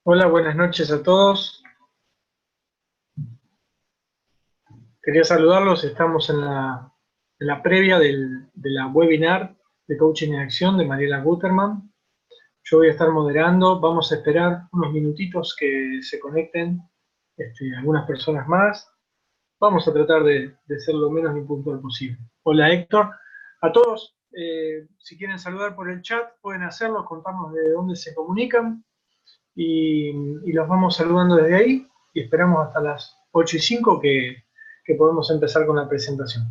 Hola, buenas noches a todos. Quería saludarlos. Estamos en la previa de la webinar de Coaching en Acción de Mariela Guterman. Yo voy a estar moderando. Vamos a esperar unos minutitos que se conecten algunas personas más. Vamos a tratar de ser lo menos impuntual posible. Hola, Héctor. A todos, si quieren saludar por el chat, pueden hacerlo, contarnos de dónde se comunican. Y los vamos saludando desde ahí y esperamos hasta las 8:05 que podemos empezar con la presentación.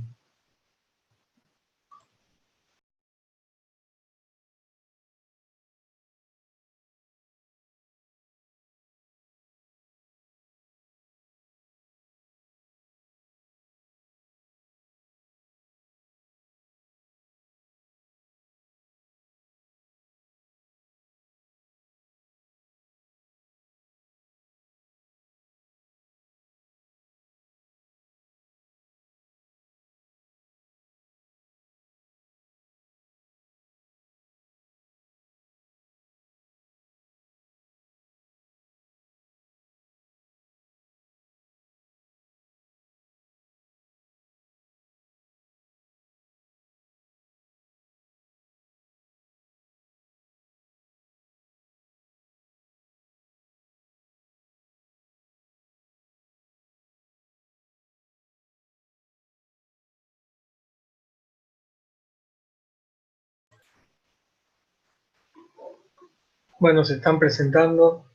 Bueno, se están presentando.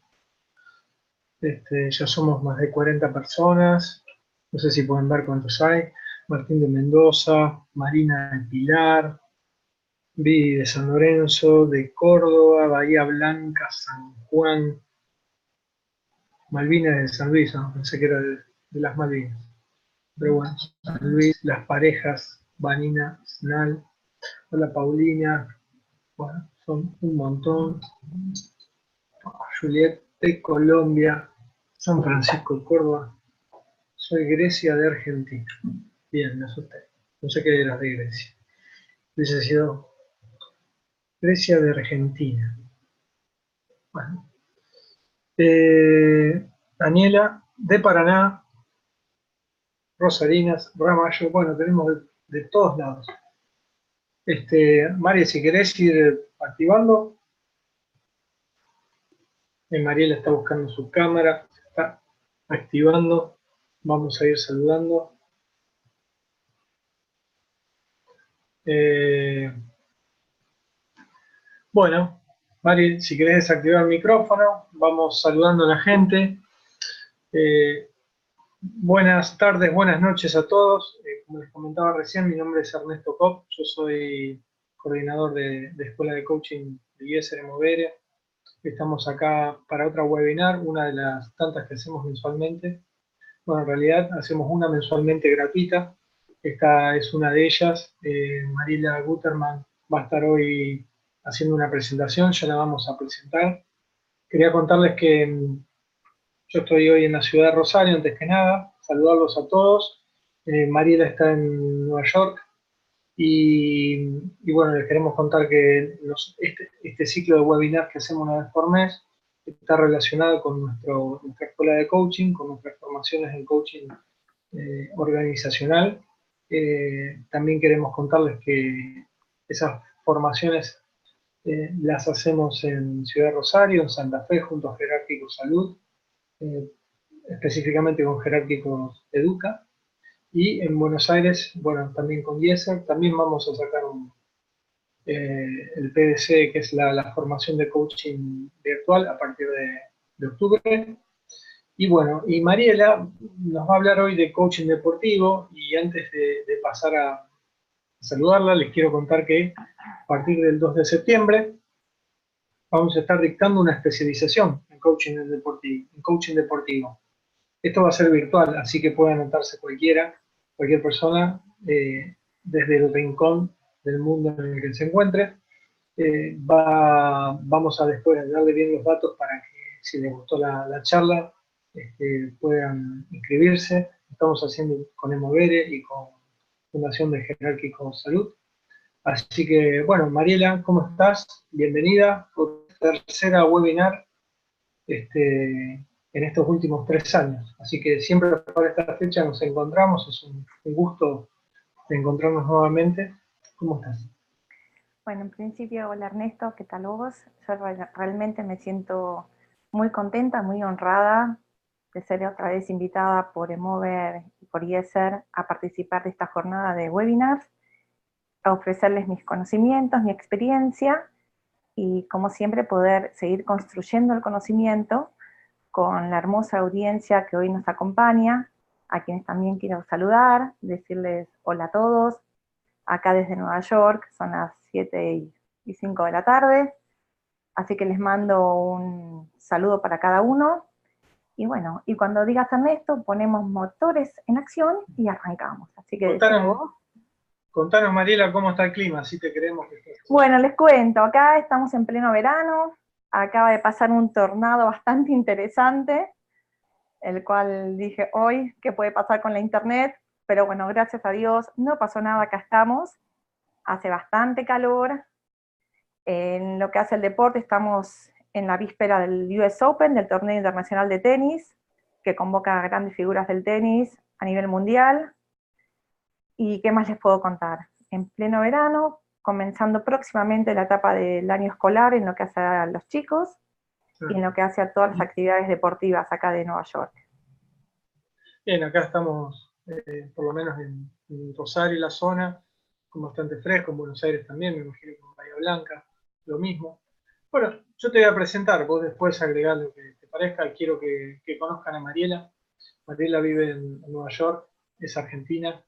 Ya somos más de 40 personas. No sé si pueden ver cuántos hay. Martín de Mendoza, Marina de Pilar, Vidi de San Lorenzo, de Córdoba, Bahía Blanca, San Juan, Malvinas de San Luis, ¿no? Pensé que era de las Malvinas. Pero bueno, San Luis, Las Parejas, Vanina, Snal. Hola Paulina, bueno, son un montón. Juliet de Colombia, San Francisco de Córdoba. Soy Grecia de Argentina. Bien, me asusté. No sé qué eras de Grecia. Hubiese sido Grecia de Argentina. Bueno. Daniela de Paraná, Rosarinas, Ramallo. Bueno, tenemos de todos lados. María, si querés ir activando. Mariela está buscando su cámara, se está activando. Vamos a ir saludando. Bueno, Mari, si querés desactivar el micrófono, vamos saludando a la gente. Buenas tardes, buenas noches a todos. Como les comentaba recién, mi nombre es Ernesto Kopp. Yo soy coordinador de Escuela de Coaching de IESER Movere. Estamos acá para otra webinar, una de las tantas que hacemos mensualmente. Bueno, en realidad hacemos una mensualmente gratuita. Esta es una de ellas. Mariela Guterman va a estar hoy haciendo una presentación, ya la vamos a presentar. Quería contarles que yo estoy hoy en la ciudad de Rosario, antes que nada, saludarlos a todos. Mariela está en Nueva York y bueno, les queremos contar que este ciclo de webinars que hacemos una vez por mes está relacionado con nuestra escuela de coaching, con nuestras formaciones en coaching organizacional. También queremos contarles que esas formaciones las hacemos en Ciudad de Rosario, en Santa Fe, junto a Jerárquico Salud, eh, específicamente con Jerárquico Educa, y en Buenos Aires, bueno, también con IESER. También vamos a sacar el PDC, que es la formación de coaching virtual, a partir de octubre. Y bueno, y Mariela nos va a hablar hoy de coaching deportivo, y antes de pasar a saludarla, les quiero contar que a partir del 2 de septiembre vamos a estar dictando una especialización en coaching deportivo. Esto va a ser virtual, así que puede anotarse cualquier persona, desde el rincón del mundo en el que se encuentre. Vamos a después darle bien los datos para que, si les gustó la charla, puedan inscribirse. Estamos haciendo con Emovere y con Fundación de Jerárquico Salud. Así que, bueno, Mariela, ¿cómo estás? Bienvenida por tercera webinar en estos últimos 3 años. Así que siempre para esta fecha nos encontramos, es un gusto de encontrarnos nuevamente. ¿Cómo estás? Bueno, en principio, hola Ernesto, ¿qué tal vos? Yo realmente me siento muy contenta, muy honrada de ser otra vez invitada por Emover y por IESER a participar de esta jornada de webinars, a ofrecerles mis conocimientos, mi experiencia y, como siempre, poder seguir construyendo el conocimiento con la hermosa audiencia que hoy nos acompaña, a quienes también quiero saludar, decirles hola a todos, acá desde Nueva York, son las 7:05 de la tarde, así que les mando un saludo para cada uno, y bueno, y cuando digas Ernesto, ponemos motores en acción y arrancamos, así que decime Contanos, vos. contanos, Mariela, cómo está el clima, si te creemos que estás allá. Bueno, les cuento, acá estamos en pleno verano, acaba de pasar un tornado bastante interesante, el cual dije hoy, ¿qué puede pasar con la internet? Pero bueno, gracias a Dios, no pasó nada, acá estamos, hace bastante calor. En lo que hace el deporte, estamos en la víspera del US Open, del torneo internacional de tenis, que convoca a grandes figuras del tenis a nivel mundial. ¿Y qué más les puedo contar? En pleno verano, comenzando próximamente la etapa del año escolar en lo que hace a los chicos y en lo que hace a todas las actividades deportivas acá de Nueva York. Bien, acá estamos, por lo menos en Rosario y la zona, con bastante fresco, en Buenos Aires también, me imagino que en Bahía Blanca, lo mismo. Bueno, yo te voy a presentar, vos después agregás lo que te parezca, quiero que conozcan a Mariela. Mariela vive en Nueva York, es argentina,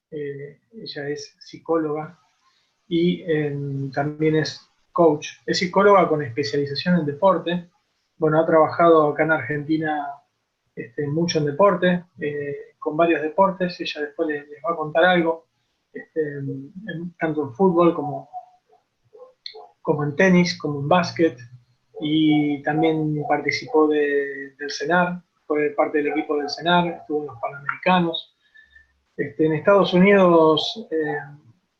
ella es psicóloga y también es coach. Es psicóloga con especialización en deporte. Bueno, ha trabajado acá en Argentina mucho en deporte, con varios deportes. Ella después les va a contar algo, tanto en fútbol como en tenis, como en básquet. Y también participó del CENAR, fue parte del equipo del CENAR, estuvo en los Panamericanos. En Estados Unidos,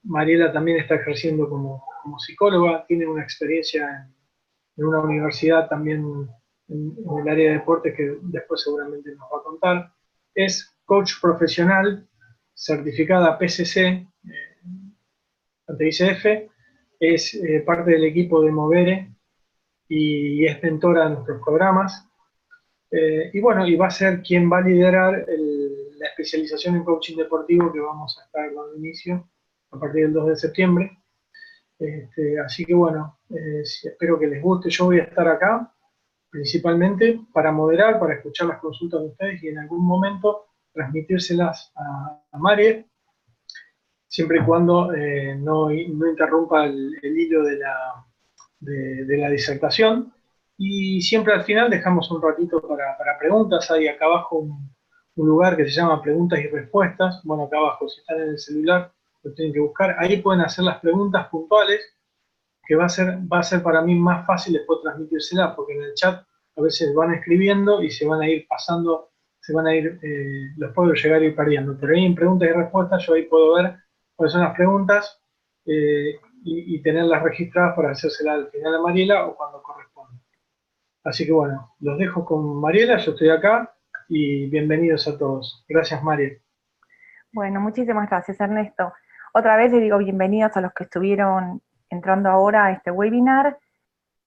Mariela también está ejerciendo como psicóloga, tiene una experiencia en una universidad también en el área de deportes que después seguramente nos va a contar. Es coach profesional, certificada PCC, ante ICF, es parte del equipo de Movere y es mentora de nuestros programas. Y bueno, y va a ser quien va a liderar la especialización en coaching deportivo que vamos a estar dando inicio a partir del 2 de septiembre. Así que bueno, espero que les guste. Yo voy a estar acá principalmente para moderar, para escuchar las consultas de ustedes y en algún momento transmitírselas a Marie, siempre y cuando no interrumpa el hilo de la disertación. Y siempre al final dejamos un ratito para preguntas. Hay acá abajo un lugar que se llama preguntas y respuestas. Bueno, acá abajo, si están en el celular, lo tienen que buscar. Ahí pueden hacer las preguntas puntuales, que va a ser para mí más fácil después transmitírselas, porque en el chat a veces van escribiendo y se van a ir pasando, los puedo llegar a ir perdiendo. Pero ahí en preguntas y respuestas yo ahí puedo ver cuáles son las preguntas, y tenerlas registradas para hacérselas al final a Mariela o cuando corresponda. Así que bueno, los dejo con Mariela, yo estoy acá y bienvenidos a todos. Gracias, Mariela. Bueno, muchísimas gracias, Ernesto. Otra vez les digo bienvenidos a los que estuvieron entrando ahora a este webinar.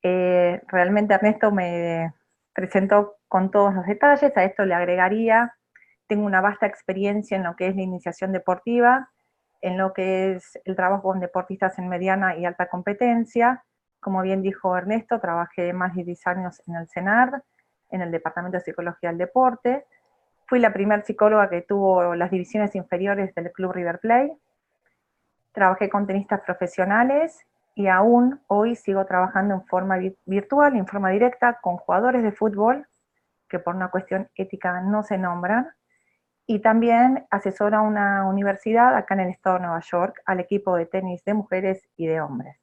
Realmente Ernesto me presentó con todos los detalles, a esto le agregaría, tengo una vasta experiencia en lo que es la iniciación deportiva, en lo que es el trabajo con deportistas en mediana y alta competencia. Como bien dijo Ernesto, trabajé más de 10 años en el CENAR, en el Departamento de Psicología del Deporte. Fui la primera psicóloga que tuvo las divisiones inferiores del Club River Plate. Trabajé con tenistas profesionales y aún hoy sigo trabajando en forma virtual, en forma directa, con jugadores de fútbol, que por una cuestión ética no se nombran, y también asesoro a una universidad acá en el estado de Nueva York, al equipo de tenis de mujeres y de hombres.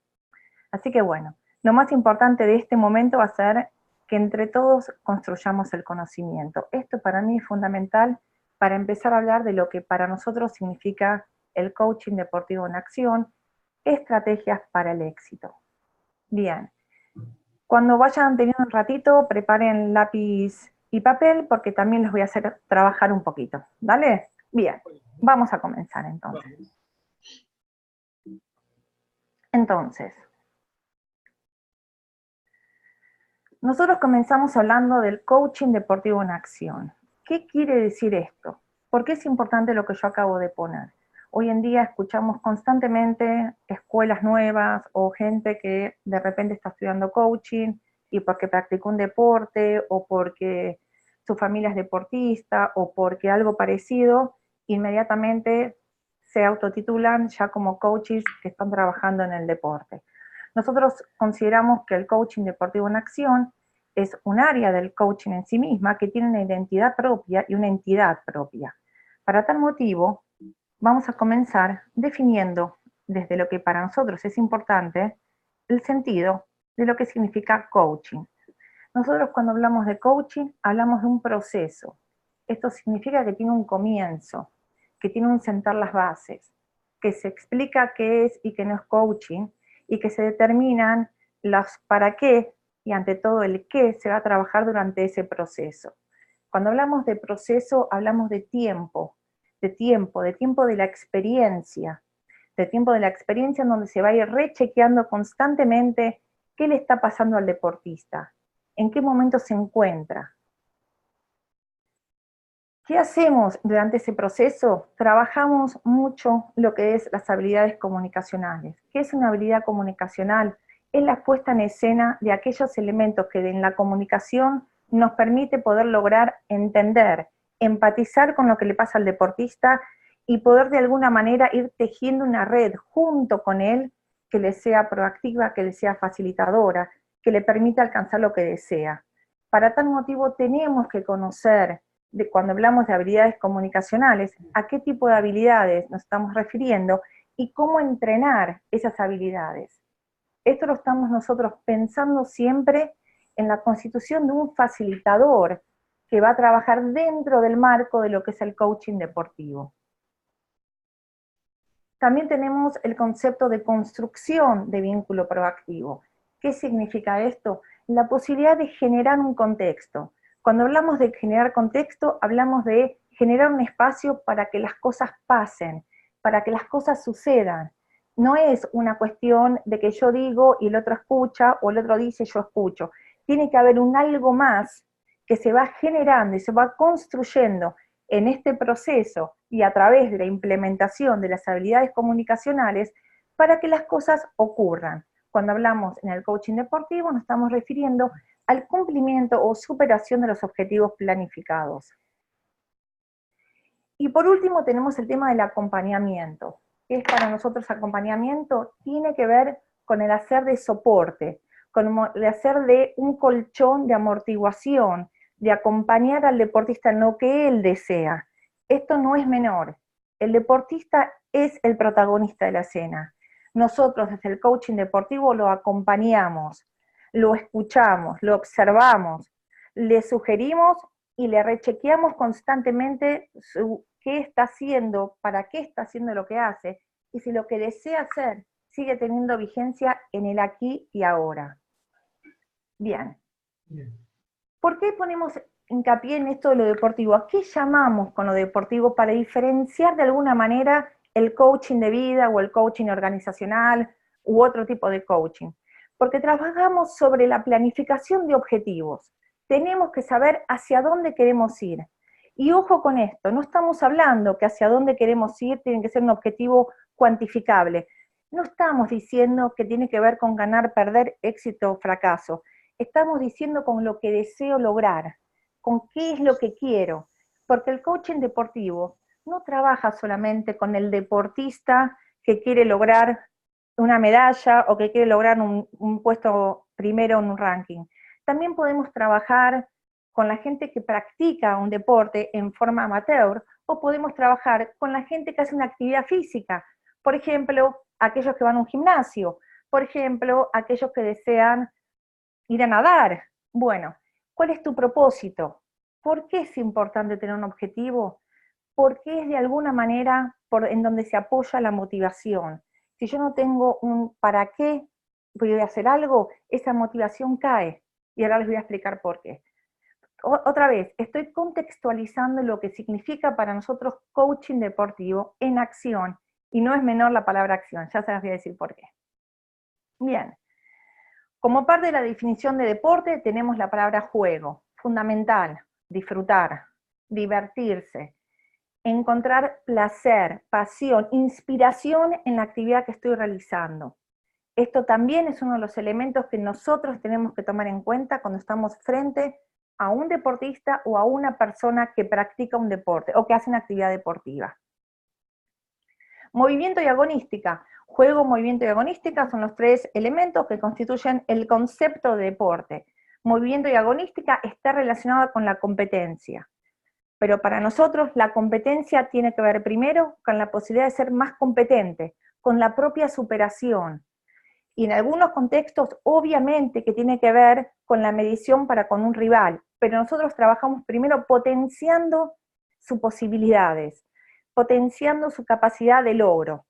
Así que bueno, lo más importante de este momento va a ser que entre todos construyamos el conocimiento. Esto para mí es fundamental para empezar a hablar de lo que para nosotros significa el coaching deportivo en acción, estrategias para el éxito. Bien, Cuando vayan teniendo un ratito, preparen lápiz y papel, porque también les voy a hacer trabajar un poquito. ¿Vale? Bien, vamos a comenzar entonces. Entonces, nosotros comenzamos hablando del coaching deportivo en acción. ¿Qué quiere decir esto? ¿Por qué es importante lo que yo acabo de poner? Hoy en día escuchamos constantemente escuelas nuevas o gente que de repente está estudiando coaching y porque practicó un deporte o porque su familia es deportista o porque algo parecido, inmediatamente se autotitulan ya como coaches que están trabajando en el deporte. Nosotros consideramos que el coaching deportivo en acción es un área del coaching en sí misma que tiene una identidad propia y una entidad propia. Para tal motivo, vamos a comenzar definiendo desde lo que para nosotros es importante el sentido de lo que significa coaching. Nosotros cuando hablamos de coaching hablamos de un proceso. Esto significa que tiene un comienzo, que tiene un sentar las bases, que se explica qué es y qué no es coaching y que se determinan los para qué y ante todo el qué se va a trabajar durante ese proceso. Cuando hablamos de proceso hablamos de tiempo de la experiencia, en donde se va a ir rechequeando constantemente qué le está pasando al deportista, en qué momento se encuentra. ¿Qué hacemos durante ese proceso? Trabajamos mucho lo que es las habilidades comunicacionales. ¿Qué es una habilidad comunicacional? Es la puesta en escena de aquellos elementos que en la comunicación nos permite poder lograr entender, empatizar con lo que le pasa al deportista y poder de alguna manera ir tejiendo una red junto con él que le sea proactiva, que le sea facilitadora, que le permita alcanzar lo que desea. Para tal motivo tenemos que conocer cuando hablamos de habilidades comunicacionales, a qué tipo de habilidades nos estamos refiriendo y cómo entrenar esas habilidades. Esto lo estamos nosotros pensando siempre en la constitución de un facilitador que va a trabajar dentro del marco de lo que es el coaching deportivo. También tenemos el concepto de construcción de vínculo proactivo. ¿Qué significa esto? La posibilidad de generar un contexto. Cuando hablamos de generar contexto, hablamos de generar un espacio para que las cosas pasen, para que las cosas sucedan. No es una cuestión de que yo digo y el otro escucha, o el otro dice y yo escucho. Tiene que haber un algo más que se va generando y se va construyendo en este proceso y a través de la implementación de las habilidades comunicacionales para que las cosas ocurran. Cuando hablamos en el coaching deportivo nos estamos refiriendo al cumplimiento o superación de los objetivos planificados. Y por último tenemos el tema del acompañamiento. ¿Qué es para nosotros acompañamiento? Tiene que ver con el hacer de soporte, con el hacer de un colchón de amortiguación, de acompañar al deportista en lo que él desea. Esto no es menor. El deportista es el protagonista de la escena. Nosotros desde el coaching deportivo lo acompañamos, lo escuchamos, lo observamos, le sugerimos y le rechequeamos constantemente qué está haciendo, para qué está haciendo lo que hace, y si lo que desea hacer sigue teniendo vigencia en el aquí y ahora. Bien. ¿Por qué ponemos hincapié en esto de lo deportivo? ¿A qué llamamos con lo deportivo para diferenciar de alguna manera el coaching de vida o el coaching organizacional u otro tipo de coaching? Porque trabajamos sobre la planificación de objetivos. Tenemos que saber hacia dónde queremos ir. Y ojo con esto, no estamos hablando que hacia dónde queremos ir tiene que ser un objetivo cuantificable. No estamos diciendo que tiene que ver con ganar, perder, éxito o fracaso. Estamos diciendo con lo que deseo lograr, con qué es lo que quiero, porque el coaching deportivo no trabaja solamente con el deportista que quiere lograr una medalla o que quiere lograr un puesto primero en un ranking. También podemos trabajar con la gente que practica un deporte en forma amateur o podemos trabajar con la gente que hace una actividad física. Por ejemplo, aquellos que van a un gimnasio, por ejemplo, aquellos que desean ir a nadar. Bueno, ¿cuál es tu propósito? ¿Por qué es importante tener un objetivo? Porque es de alguna manera en donde se apoya la motivación. Si yo no tengo un para qué, voy a hacer algo, esa motivación cae. Y ahora les voy a explicar por qué. Otra vez, estoy contextualizando lo que significa para nosotros coaching deportivo en acción, y no es menor la palabra acción, ya se las voy a decir por qué. Bien, como parte de la definición de deporte tenemos la palabra juego, fundamental, disfrutar, divertirse, encontrar placer, pasión, inspiración en la actividad que estoy realizando. Esto también es uno de los elementos que nosotros tenemos que tomar en cuenta cuando estamos frente a un deportista o a una persona que practica un deporte o que hace una actividad deportiva. Movimiento y agonística. Juego, movimiento y agonística son los tres elementos que constituyen el concepto de deporte. Movimiento y agonística está relacionada con la competencia. Pero para nosotros la competencia tiene que ver primero con la posibilidad de ser más competente, con la propia superación. Y en algunos contextos, obviamente, que tiene que ver con la medición para con un rival, pero nosotros trabajamos primero potenciando sus posibilidades, potenciando su capacidad de logro.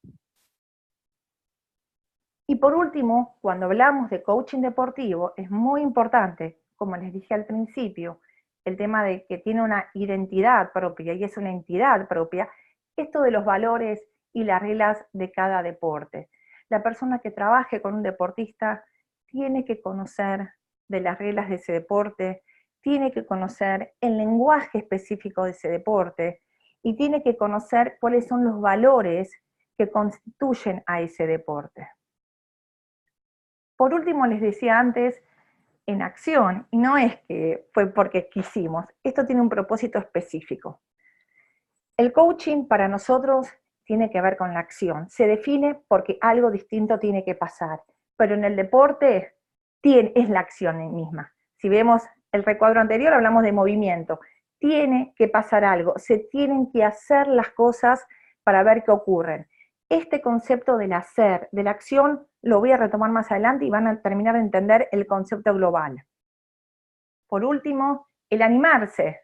Y por último, cuando hablamos de coaching deportivo, es muy importante, como les dije al principio, el tema de que tiene una identidad propia y es una entidad propia, esto de los valores y las reglas de cada deporte. La persona que trabaje con un deportista tiene que conocer de las reglas de ese deporte, tiene que conocer el lenguaje específico de ese deporte y tiene que conocer cuáles son los valores que constituyen a ese deporte. Por último, les decía antes, en acción, y no es que fue porque quisimos, esto tiene un propósito específico. El coaching para nosotros tiene que ver con la acción, se define porque algo distinto tiene que pasar, pero en el deporte es la acción misma. Si vemos el recuadro anterior, hablamos de movimiento, tiene que pasar algo, se tienen que hacer las cosas para ver qué ocurren. Este concepto del hacer, de la acción, lo voy a retomar más adelante y van a terminar de entender el concepto global. Por último, el animarse.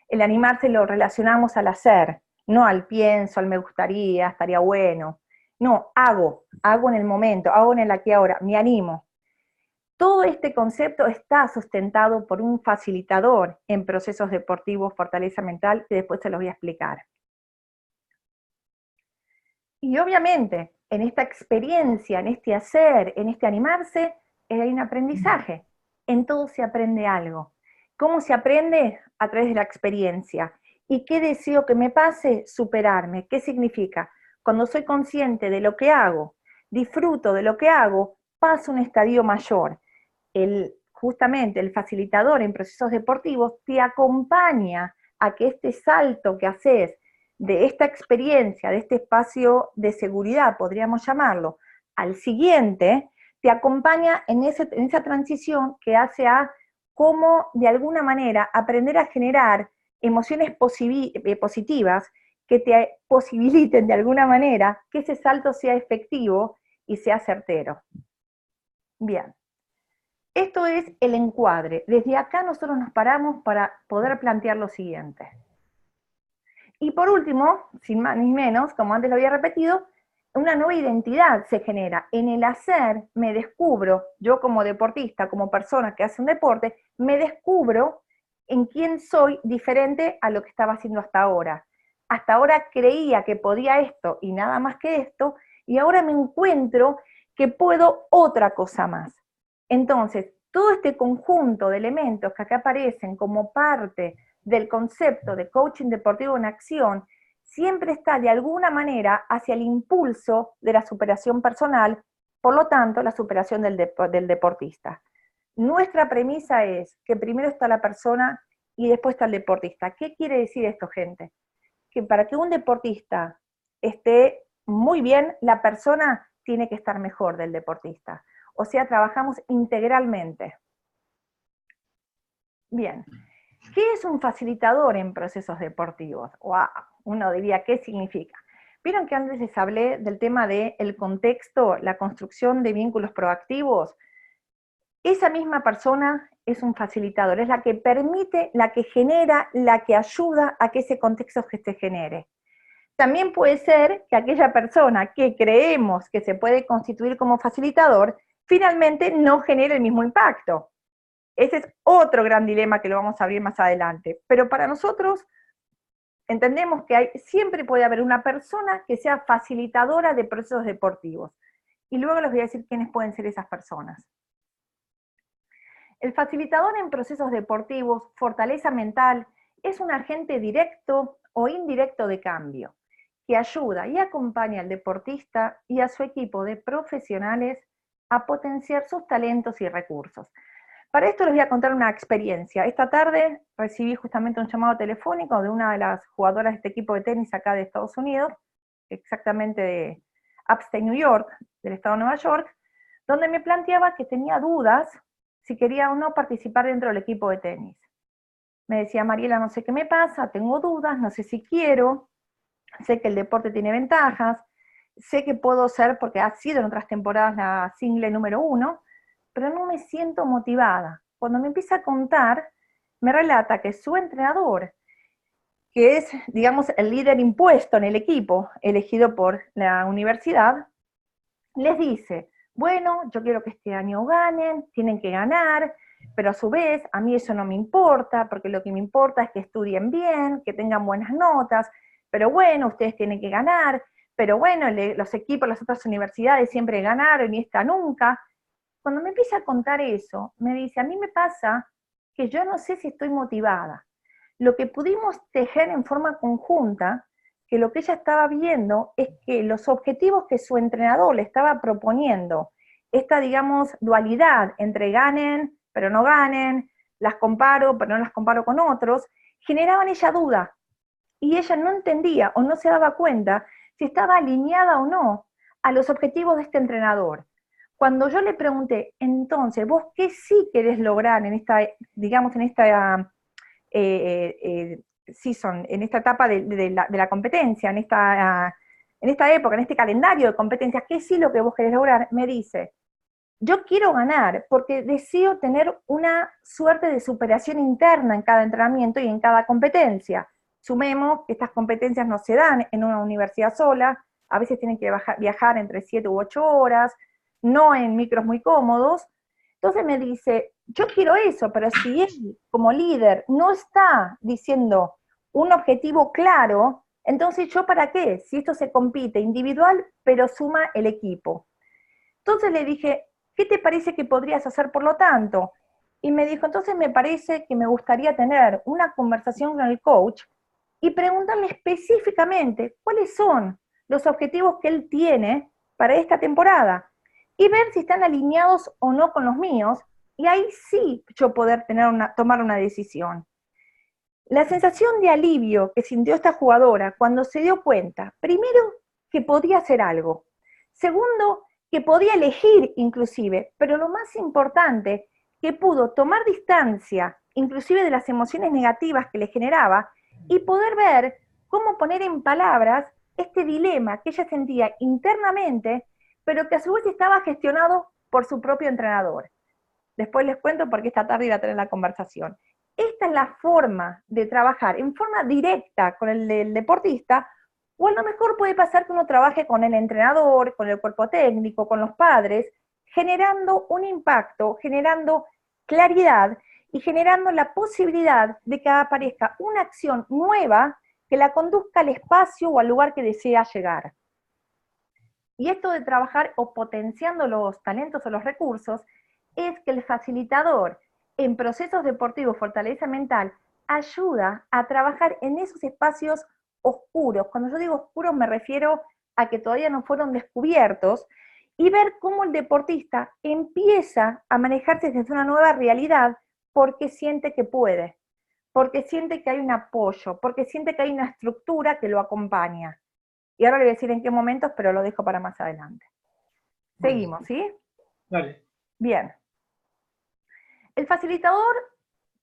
El animarse lo relacionamos al hacer, no al pienso, al me gustaría, estaría bueno. No, hago en el momento, hago en el aquí y ahora, me animo. Todo este concepto está sustentado por un facilitador en procesos deportivos, fortaleza mental, que después se los voy a explicar. Y obviamente, en esta experiencia, en este hacer, en este animarse, hay un aprendizaje. En todo se aprende algo. ¿Cómo se aprende? A través de la experiencia. ¿Y qué deseo que me pase? Superarme. ¿Qué significa? Cuando soy consciente de lo que hago, disfruto de lo que hago, paso a un estadio mayor. Justamente el facilitador en procesos deportivos te acompaña a que este salto que haces de esta experiencia, de este espacio de seguridad, podríamos llamarlo, al siguiente, te acompaña en esa transición que hace a cómo, de alguna manera, aprender a generar emociones positivas que te posibiliten, de alguna manera, que ese salto sea efectivo y sea certero. Bien. Esto es el encuadre. Desde acá nosotros nos paramos para poder plantear lo siguiente. Y por último, sin más ni menos, como antes lo había repetido, una nueva identidad se genera. En el hacer me descubro, yo como deportista, como persona que hace un deporte, me descubro en quién soy diferente a lo que estaba haciendo hasta ahora. Hasta ahora creía que podía esto y nada más que esto, y ahora me encuentro que puedo otra cosa más. Entonces, todo este conjunto de elementos que acá aparecen como parte del concepto de coaching deportivo en acción, siempre está de alguna manera hacia el impulso de la superación personal, por lo tanto, la superación del deportista. Nuestra premisa es que primero está la persona y después está el deportista. ¿Qué quiere decir esto, gente? Que para que un deportista esté muy bien, la persona tiene que estar mejor del deportista. O sea, trabajamos integralmente. Bien. ¿Qué es un facilitador en procesos deportivos? ¡Wow! Uno diría, ¿qué significa? ¿Vieron que antes les hablé del tema del contexto, la construcción de vínculos proactivos? Esa misma persona es un facilitador, es la que permite, la que genera, la que ayuda a que ese contexto se genere. También puede ser que aquella persona que creemos que se puede constituir como facilitador finalmente no genere el mismo impacto. Ese es otro gran dilema que lo vamos a abrir más adelante. Pero para nosotros entendemos que siempre puede haber una persona que sea facilitadora de procesos deportivos. Y luego les voy a decir quiénes pueden ser esas personas. El facilitador en procesos deportivos, fortaleza mental, es un agente directo o indirecto de cambio, que ayuda y acompaña al deportista y a su equipo de profesionales a potenciar sus talentos y recursos. Para esto les voy a contar una experiencia. Esta tarde recibí justamente un llamado telefónico de una de las jugadoras de este equipo de tenis acá de Estados Unidos, exactamente de Upstate New York, del estado de Nueva York, donde me planteaba que tenía dudas si quería o no participar dentro del equipo de tenis. Me decía, Mariela, no sé qué me pasa, tengo dudas, no sé si quiero, sé que el deporte tiene ventajas, sé que puedo ser, porque ha sido en otras temporadas la single número 1, pero no me siento motivada. Cuando me empieza a contar, me relata que su entrenador, que es, digamos, el líder impuesto en el equipo, elegido por la universidad, les dice, bueno, yo quiero que este año ganen, tienen que ganar, pero a su vez, a mí eso no me importa, porque lo que me importa es que estudien bien, que tengan buenas notas, pero bueno, ustedes tienen que ganar, pero bueno, los equipos, las otras universidades siempre ganaron y esta nunca. Cuando me empieza a contar eso, me dice, a mí me pasa que yo no sé si estoy motivada. Lo que pudimos tejer en forma conjunta, que lo que ella estaba viendo es que los objetivos que su entrenador le estaba proponiendo, esta, digamos, dualidad entre ganen, pero no ganen, las comparo, pero no las comparo con otros, generaban ella duda. Y ella no entendía o no se daba cuenta si estaba alineada o no a los objetivos de este entrenador. Cuando yo le pregunté, entonces, ¿vos qué sí querés lograr en esta, digamos, en esta season, en esta etapa de la competencia, en esta época, en este calendario de competencias, ¿qué sí lo que vos querés lograr? Me dice, yo quiero ganar porque deseo tener una suerte de superación interna en cada entrenamiento y en cada competencia. Sumemos que estas competencias no se dan en una universidad sola, a veces tienen que viajar entre 7 u 8 horas, no en micros muy cómodos. Entonces me dice, yo quiero eso, pero si él como líder no está diciendo un objetivo claro, entonces yo para qué, si esto se compite individual, pero suma el equipo. Entonces le dije, ¿qué te parece que podrías hacer por lo tanto? Y me dijo, entonces me parece que me gustaría tener una conversación con el coach y preguntarle específicamente cuáles son los objetivos que él tiene para esta temporada y ver si están alineados o no con los míos, y ahí sí yo poder tomar una decisión. La sensación de alivio que sintió esta jugadora cuando se dio cuenta, primero, que podía hacer algo, segundo, que podía elegir inclusive, pero lo más importante, que pudo tomar distancia inclusive de las emociones negativas que le generaba y poder ver cómo poner en palabras este dilema que ella sentía internamente, pero que a su vez estaba gestionado por su propio entrenador. Después les cuento porque esta tarde iba a tener la conversación. Esta es la forma de trabajar en forma directa con el deportista, o a lo mejor puede pasar que uno trabaje con el entrenador, con el cuerpo técnico, con los padres, generando un impacto, generando claridad y generando la posibilidad de que aparezca una acción nueva que la conduzca al espacio o al lugar que desea llegar. Y esto de trabajar o potenciando los talentos o los recursos es que el facilitador en procesos deportivos, fortaleza mental, ayuda a trabajar en esos espacios oscuros. Cuando yo digo oscuros me refiero a que todavía no fueron descubiertos, y ver cómo el deportista empieza a manejarse desde una nueva realidad porque siente que puede, porque siente que hay un apoyo, porque siente que hay una estructura que lo acompaña. Y ahora le voy a decir en qué momentos, pero lo dejo para más adelante. Seguimos, ¿sí? Dale. Bien. El facilitador,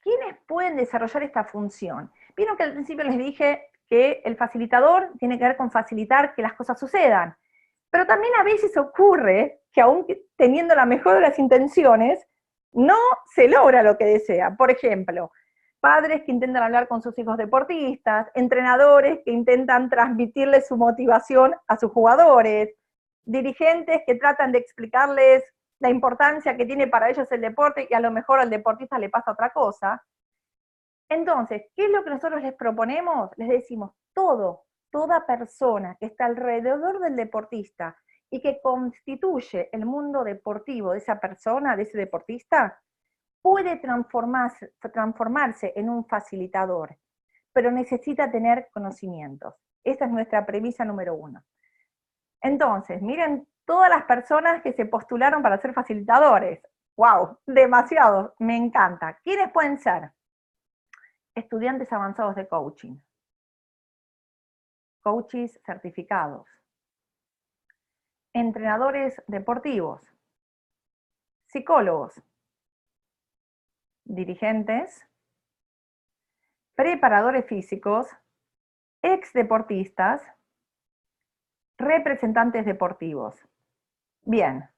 ¿quiénes pueden desarrollar esta función? Vieron que al principio les dije que el facilitador tiene que ver con facilitar que las cosas sucedan, pero también a veces ocurre que aún teniendo la mejor de las intenciones, no se logra lo que desea. Por ejemplo, padres que intentan hablar con sus hijos deportistas, entrenadores que intentan transmitirles su motivación a sus jugadores, dirigentes que tratan de explicarles la importancia que tiene para ellos el deporte y a lo mejor al deportista le pasa otra cosa. Entonces, ¿qué es lo que nosotros les proponemos? Les decimos, toda persona que está alrededor del deportista y que constituye el mundo deportivo de esa persona, de ese deportista, puede transformarse en un facilitador, pero necesita tener conocimientos. Esa es nuestra premisa número 1. Entonces, miren todas las personas que se postularon para ser facilitadores. ¡Wow! Demasiado, me encanta. ¿Quiénes pueden ser? Estudiantes avanzados de coaching, coaches certificados, entrenadores deportivos, psicólogos, dirigentes, preparadores físicos, ex deportistas, representantes deportivos. Bien,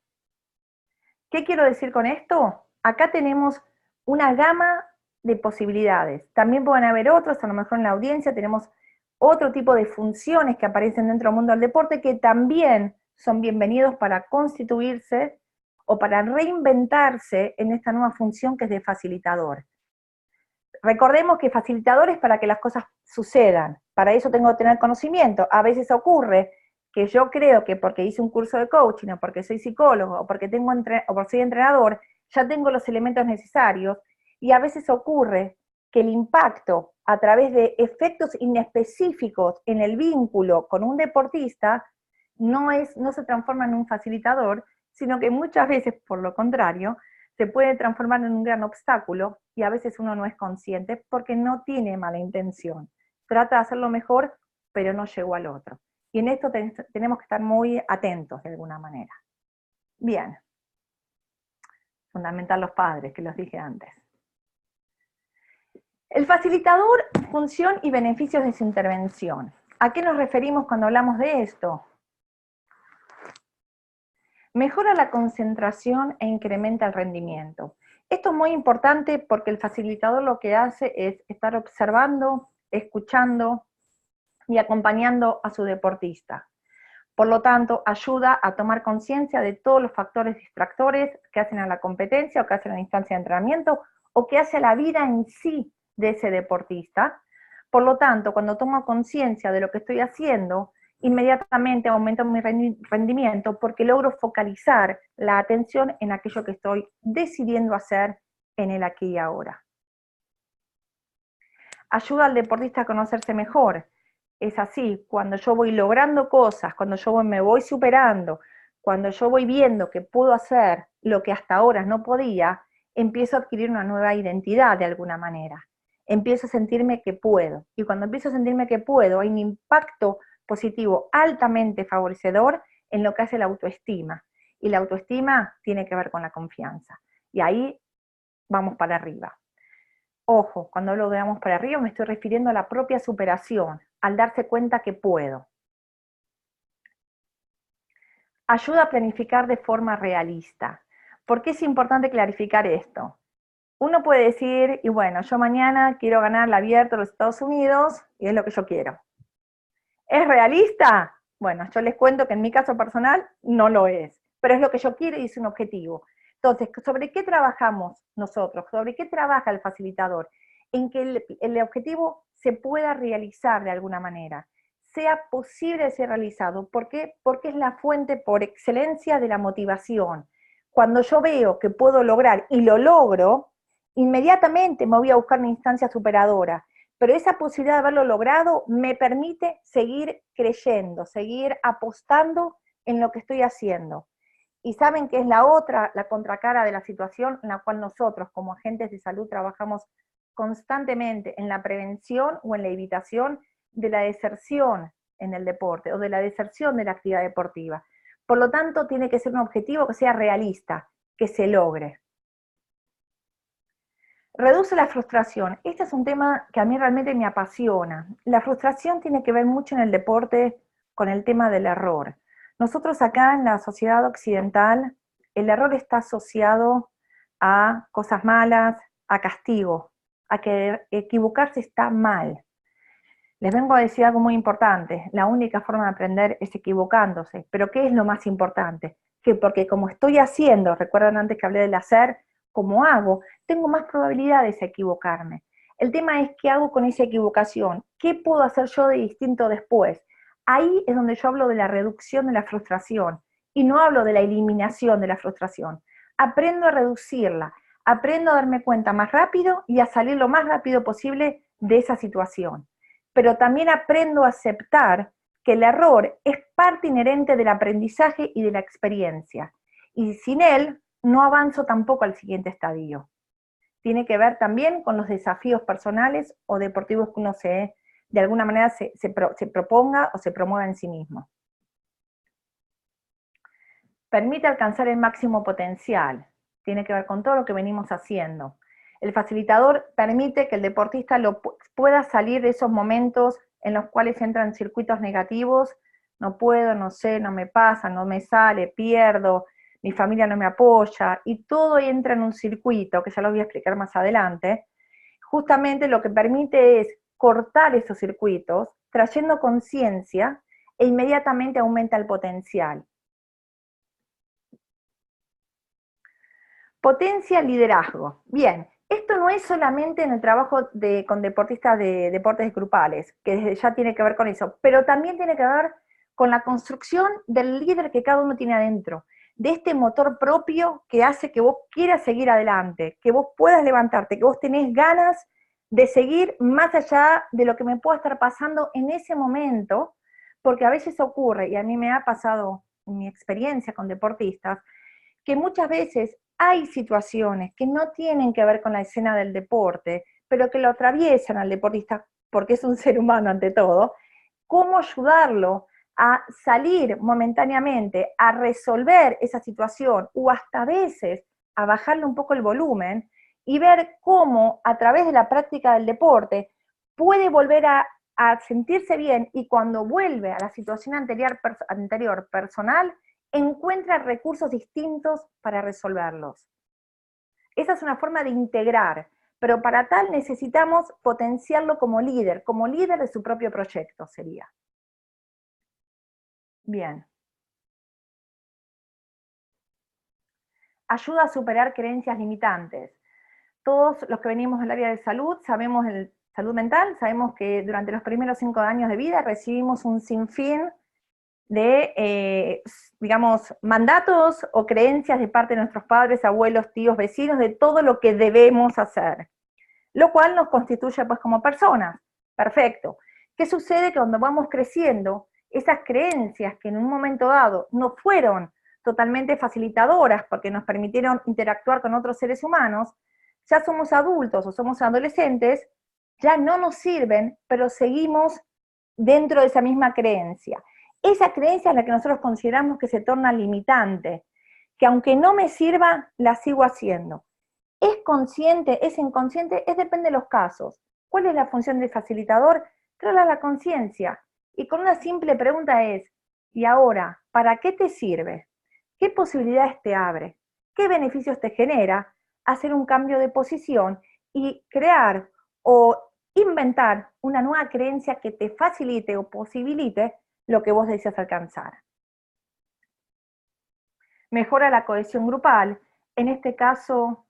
¿qué quiero decir con esto? Acá tenemos una gama de posibilidades. También pueden haber otros, a lo mejor en la audiencia tenemos otro tipo de funciones que aparecen dentro del mundo del deporte que también son bienvenidos para constituirse o para reinventarse en esta nueva función que es de facilitador. Recordemos que facilitador es para que las cosas sucedan, para eso tengo que tener conocimiento. A veces ocurre que yo creo que porque hice un curso de coaching, o porque soy psicólogo, o porque soy entrenador, ya tengo los elementos necesarios, y a veces ocurre que el impacto a través de efectos inespecíficos en el vínculo con un deportista no se transforma en un facilitador, sino que muchas veces, por lo contrario, se puede transformar en un gran obstáculo y a veces uno no es consciente porque no tiene mala intención. Trata de hacerlo mejor, pero no llegó al otro. Y en esto tenemos que estar muy atentos de alguna manera. Bien. Fundamental los padres, que los dije antes. El facilitador, función y beneficios de su intervención. ¿A qué nos referimos cuando hablamos de esto? Mejora la concentración e incrementa el rendimiento. Esto es muy importante porque el facilitador lo que hace es estar observando, escuchando y acompañando a su deportista. Por lo tanto, ayuda a tomar conciencia de todos los factores distractores que hacen a la competencia o que hacen a la instancia de entrenamiento o que hace a la vida en sí de ese deportista. Por lo tanto, cuando tomo conciencia de lo que estoy haciendo, inmediatamente aumento mi rendimiento porque logro focalizar la atención en aquello que estoy decidiendo hacer en el aquí y ahora. Ayuda al deportista a conocerse mejor. Es así, cuando yo voy logrando cosas, cuando yo me voy superando, cuando yo voy viendo que puedo hacer lo que hasta ahora no podía, empiezo a adquirir una nueva identidad de alguna manera. Empiezo a sentirme que puedo. Y cuando empiezo a sentirme que puedo, hay un impacto positivo altamente favorecedor en lo que hace la autoestima. Y la autoestima tiene que ver con la confianza. Y ahí vamos para arriba. Ojo, cuando hablo de vamos para arriba me estoy refiriendo a la propia superación, al darse cuenta que puedo. Ayuda a planificar de forma realista. ¿Por qué es importante clarificar esto? Uno puede decir, y bueno, yo mañana quiero ganar la Abierto de los Estados Unidos, y es lo que yo quiero. ¿Es realista? Bueno, yo les cuento que en mi caso personal no lo es, pero es lo que yo quiero y es un objetivo. Entonces, ¿sobre qué trabajamos nosotros? ¿Sobre qué trabaja el facilitador? En que el objetivo se pueda realizar de alguna manera, sea posible ser realizado. ¿Por qué? Porque es la fuente por excelencia de la motivación. Cuando yo veo que puedo lograr y lo logro, inmediatamente me voy a buscar una instancia superadora. Pero esa posibilidad de haberlo logrado me permite seguir creyendo, seguir apostando en lo que estoy haciendo. Y saben que es la contracara de la situación en la cual nosotros como agentes de salud trabajamos constantemente en la prevención o en la evitación de la deserción en el deporte o de la deserción de la actividad deportiva. Por lo tanto, tiene que ser un objetivo que sea realista, que se logre. Reduce la frustración. Este es un tema que a mí realmente me apasiona. La frustración tiene que ver mucho en el deporte con el tema del error. Nosotros acá en la sociedad occidental, el error está asociado a cosas malas, a castigo, a que equivocarse está mal. Les vengo a decir algo muy importante. La única forma de aprender es equivocándose. Pero ¿qué es lo más importante? que porque como estoy haciendo, recuerdan antes que hablé del hacer, como hago, tengo más probabilidades de equivocarme. El tema es qué hago con esa equivocación, qué puedo hacer yo de distinto después. Ahí es donde yo hablo de la reducción de la frustración y no hablo de la eliminación de la frustración. Aprendo a reducirla, aprendo a darme cuenta más rápido y a salir lo más rápido posible de esa situación. Pero también aprendo a aceptar que el error es parte inherente del aprendizaje y de la experiencia. Y sin él, no avanzo tampoco al siguiente estadio. Tiene que ver también con los desafíos personales o deportivos que uno de alguna manera se proponga o se promueva en sí mismo. Permite alcanzar el máximo potencial. Tiene que ver con todo lo que venimos haciendo. El facilitador permite que el deportista pueda salir de esos momentos en los cuales entran circuitos negativos, no puedo, no sé, no me pasa, no me sale, pierdo, mi familia no me apoya, y todo entra en un circuito, que ya lo voy a explicar más adelante. Justamente lo que permite es cortar esos circuitos, trayendo conciencia, e inmediatamente aumenta el potencial. Potencia liderazgo. Bien, esto no es solamente en el trabajo con deportistas de deportes grupales, que desde ya tiene que ver con eso, pero también tiene que ver con la construcción del líder que cada uno tiene adentro, de este motor propio que hace que vos quieras seguir adelante, que vos puedas levantarte, que vos tenés ganas de seguir más allá de lo que me pueda estar pasando en ese momento, porque a veces ocurre, y a mí me ha pasado en mi experiencia con deportistas, que muchas veces hay situaciones que no tienen que ver con la escena del deporte, pero que lo atraviesan al deportista porque es un ser humano ante todo, cómo ayudarlo a salir momentáneamente, a resolver esa situación o hasta a veces a bajarle un poco el volumen y ver cómo a través de la práctica del deporte puede volver a sentirse bien y cuando vuelve a la situación anterior personal, encuentra recursos distintos para resolverlos. Esa es una forma de integrar, pero para tal necesitamos potenciarlo como líder de su propio proyecto sería. Bien. Ayuda a superar creencias limitantes. Todos los que venimos del área de salud, sabemos salud mental, sabemos que durante los primeros 5 años de vida recibimos un sinfín de, digamos, mandatos o creencias de parte de nuestros padres, abuelos, tíos, vecinos, de todo lo que debemos hacer, lo cual nos constituye pues como personas. Perfecto. ¿Qué sucede? Que cuando vamos creciendo, esas creencias que en un momento dado no fueron totalmente facilitadoras porque nos permitieron interactuar con otros seres humanos, ya somos adultos o somos adolescentes, ya no nos sirven, pero seguimos dentro de esa misma creencia. Esa creencia es la que nosotros consideramos que se torna limitante, que aunque no me sirva, la sigo haciendo. ¿Es consciente, es inconsciente? Depende de los casos. ¿Cuál es la función del facilitador? Traerla a la conciencia. Y con una simple pregunta es, ¿y ahora, para qué te sirve? ¿Qué posibilidades te abre? ¿Qué beneficios te genera hacer un cambio de posición y crear o inventar una nueva creencia que te facilite o posibilite lo que vos deseas alcanzar? Mejora la cohesión grupal. En este caso,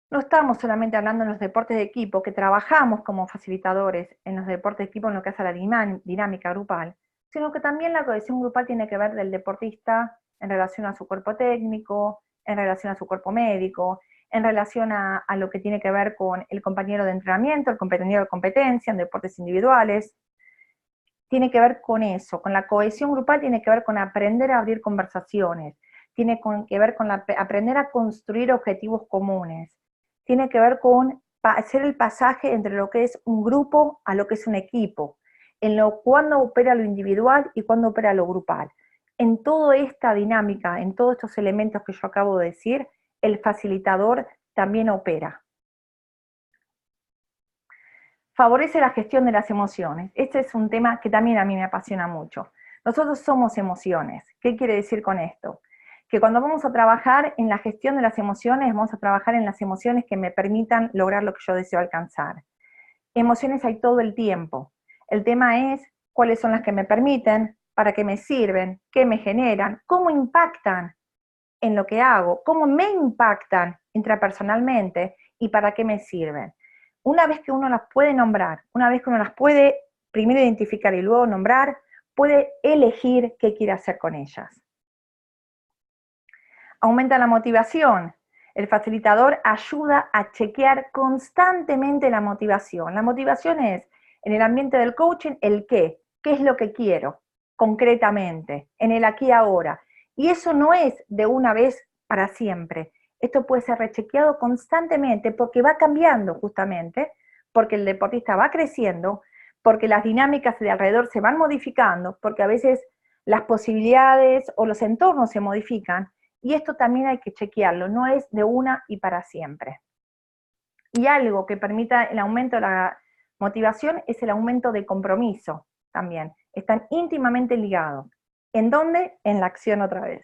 no estamos solamente hablando en los deportes de equipo, que trabajamos como facilitadores en los deportes de equipo en lo que hace a la dinámica grupal, sino que también la cohesión grupal tiene que ver del deportista en relación a su cuerpo técnico, en relación a su cuerpo médico, en relación a lo que tiene que ver con el compañero de entrenamiento, el compañero de competencia en deportes individuales. Tiene que ver con eso, con la cohesión grupal tiene que ver con aprender a abrir conversaciones, tiene que ver con aprender a construir objetivos comunes, tiene que ver con hacer el pasaje entre lo que es un grupo a lo que es un equipo, en lo cuándo opera lo individual y cuándo opera lo grupal. En toda esta dinámica, en todos estos elementos que yo acabo de decir, el facilitador también opera. Favorece la gestión de las emociones. Este es un tema que también a mí me apasiona mucho. Nosotros somos emociones. ¿Qué quiere decir con esto? Que cuando vamos a trabajar en la gestión de las emociones, vamos a trabajar en las emociones que me permitan lograr lo que yo deseo alcanzar. Emociones hay todo el tiempo. El tema es cuáles son las que me permiten para qué me sirven, qué me generan, cómo impactan en lo que hago, cómo me impactan intrapersonalmente y para qué me sirven. Una vez que uno las puede nombrar, una vez que uno las puede primero identificar y luego nombrar, puede elegir qué quiere hacer con ellas. Aumenta la motivación. El facilitador ayuda a chequear constantemente la motivación. La motivación es, en el ambiente del coaching, el qué es lo que quiero, concretamente, en el aquí y ahora. Y eso no es de una vez para siempre. Esto puede ser rechequeado constantemente porque va cambiando justamente, porque el deportista va creciendo, porque las dinámicas de alrededor se van modificando, porque a veces las posibilidades o los entornos se modifican, y esto también hay que chequearlo, no es de una y para siempre. Y algo que permita el aumento de la motivación es el aumento de compromiso también. Están íntimamente ligados. ¿En dónde? En la acción otra vez.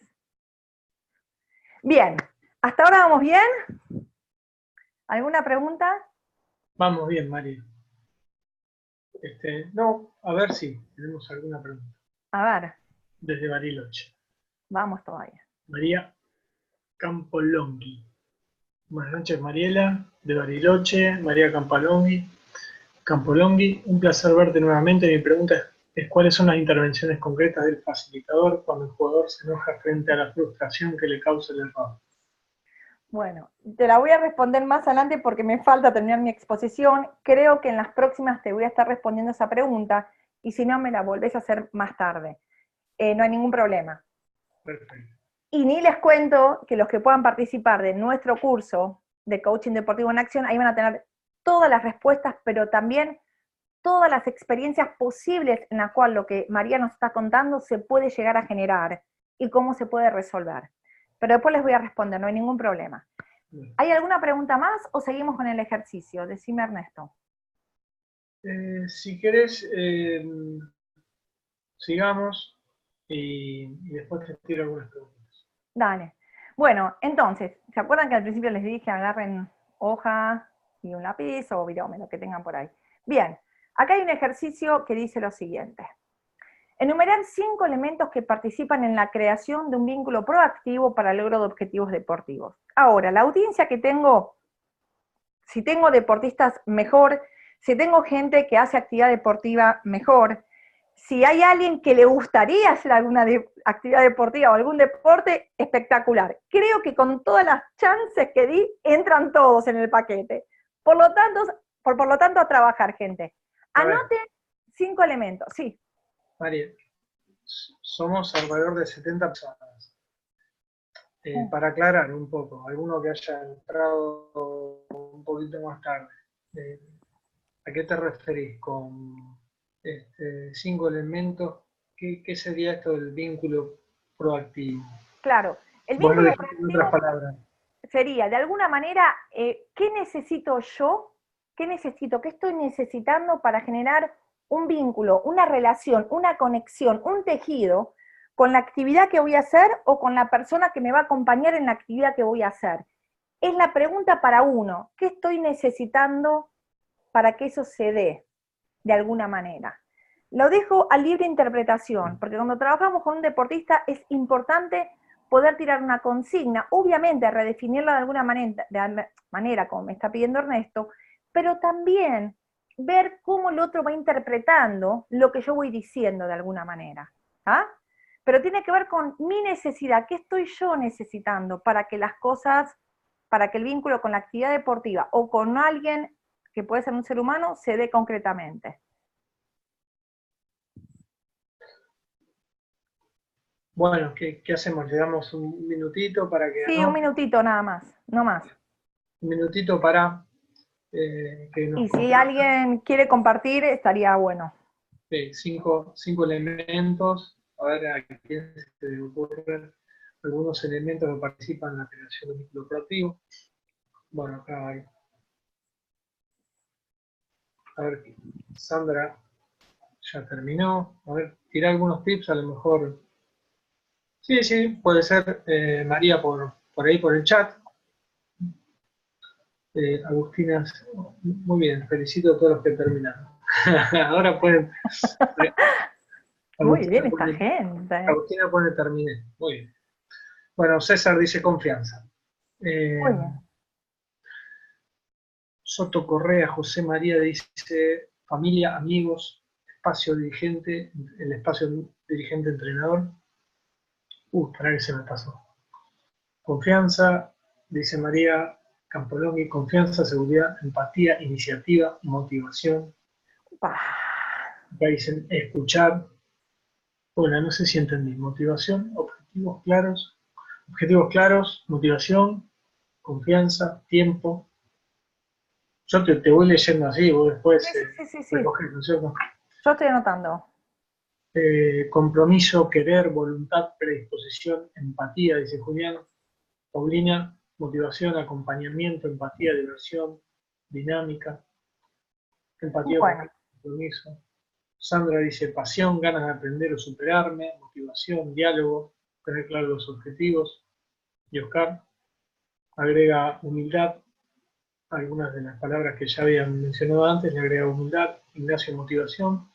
Bien, ¿hasta ahora vamos bien? ¿Alguna pregunta? Vamos bien, María. No, a ver si tenemos alguna pregunta. A ver. Desde Bariloche. Vamos todavía. María Campolonghi. Buenas noches, Mariela, de Bariloche. María Campolonghi, un placer verte nuevamente. Mi pregunta es ¿cuáles son las intervenciones concretas del facilitador cuando el jugador se enoja frente a la frustración que le causa el error? Bueno, te la voy a responder más adelante porque me falta terminar mi exposición. Creo que en las próximas te voy a estar respondiendo esa pregunta y si no me la volvés a hacer más tarde. No hay ningún problema. Perfecto. Y ni les cuento que los que puedan participar de nuestro curso de Coaching Deportivo en Acción, ahí van a tener todas las respuestas, pero también todas las experiencias posibles en las cuales lo que María nos está contando se puede llegar a generar y cómo se puede resolver. Pero después les voy a responder, no hay ningún problema. ¿Hay alguna pregunta más o seguimos con el ejercicio? Decime, Ernesto. Si querés, sigamos y después te tiro algunas preguntas. Dale. Bueno, entonces, ¿se acuerdan que al principio les dije agarren hoja y un lápiz o virome, lo que tengan por ahí? Bien, acá hay un ejercicio que dice lo siguiente. Enumerar 5 elementos que participan en la creación de un vínculo proactivo para el logro de objetivos deportivos. Ahora, la audiencia que tengo, si tengo deportistas, mejor. Si tengo gente que hace actividad deportiva, mejor. Si hay alguien que le gustaría hacer alguna actividad deportiva o algún deporte, espectacular. Creo que con todas las chances que di, entran todos en el paquete. Por lo tanto, a trabajar, gente. Anoten 5 elementos, sí. María, somos alrededor de 70 personas. Para aclarar un poco, alguno que haya entrado un poquito más tarde, ¿a qué te referís con 5 elementos? ¿Qué sería esto del vínculo proactivo? Claro, el Vos lo vínculo dijiste en otras palabras. sería, de alguna manera, ¿qué necesito yo? ¿Qué necesito? ¿Qué estoy necesitando para generar un vínculo, una relación, una conexión, un tejido con la actividad que voy a hacer o con la persona que me va a acompañar en la actividad que voy a hacer? Es la pregunta para uno, ¿qué estoy necesitando para que eso se dé de alguna manera? Lo dejo a libre interpretación, porque cuando trabajamos con un deportista es importante poder tirar una consigna, obviamente redefinirla de alguna manera como me está pidiendo Ernesto, pero también ver cómo el otro va interpretando lo que yo voy diciendo de alguna manera. ¿Ah? Pero tiene que ver con mi necesidad, qué estoy yo necesitando para que las cosas, para que el vínculo con la actividad deportiva o con alguien que puede ser un ser humano se dé concretamente. Bueno, ¿qué hacemos? ¿Le damos un minutito para que Sí, un minutito nada más, no más. Un minutito para que nos Y si compartan alguien quiere compartir, estaría bueno. 5 elementos, a ver a quién se le ocurren algunos elementos que participan en la creación de un vínculo proactivo. Bueno, acá hay. A ver, Sandra ya terminó. A ver, tira algunos tips, a lo mejor. Sí, puede ser María por ahí, por el chat. Agustina, muy bien, felicito a todos los que terminaron. Ahora pueden Muy bien esta pone, gente. Agustina pone terminé. Muy bien. Bueno, César dice confianza. Muy bien. Soto Correa, José María dice familia, amigos, espacio dirigente, el espacio dirigente entrenador. Para que se me pasó. Confianza, dice María Campolonghi, confianza, seguridad, empatía, iniciativa, motivación. Upa. Acá dicen escuchar. Bueno, no sé si entendí. Motivación, objetivos claros, motivación, confianza, tiempo. Yo te voy leyendo así, vos después Sí. recogés, ¿no es cierto? Yo estoy anotando. Compromiso, querer, voluntad, predisposición, empatía, dice Julián. Paulina, motivación, acompañamiento, empatía, diversión, dinámica, empatía, Bueno, compromiso. Sandra dice pasión, ganas de aprender o superarme, motivación, diálogo, tener claros los objetivos. Y Oscar agrega humildad, algunas de las palabras que ya habían mencionado antes, le agrega humildad. Ignacio, motivación.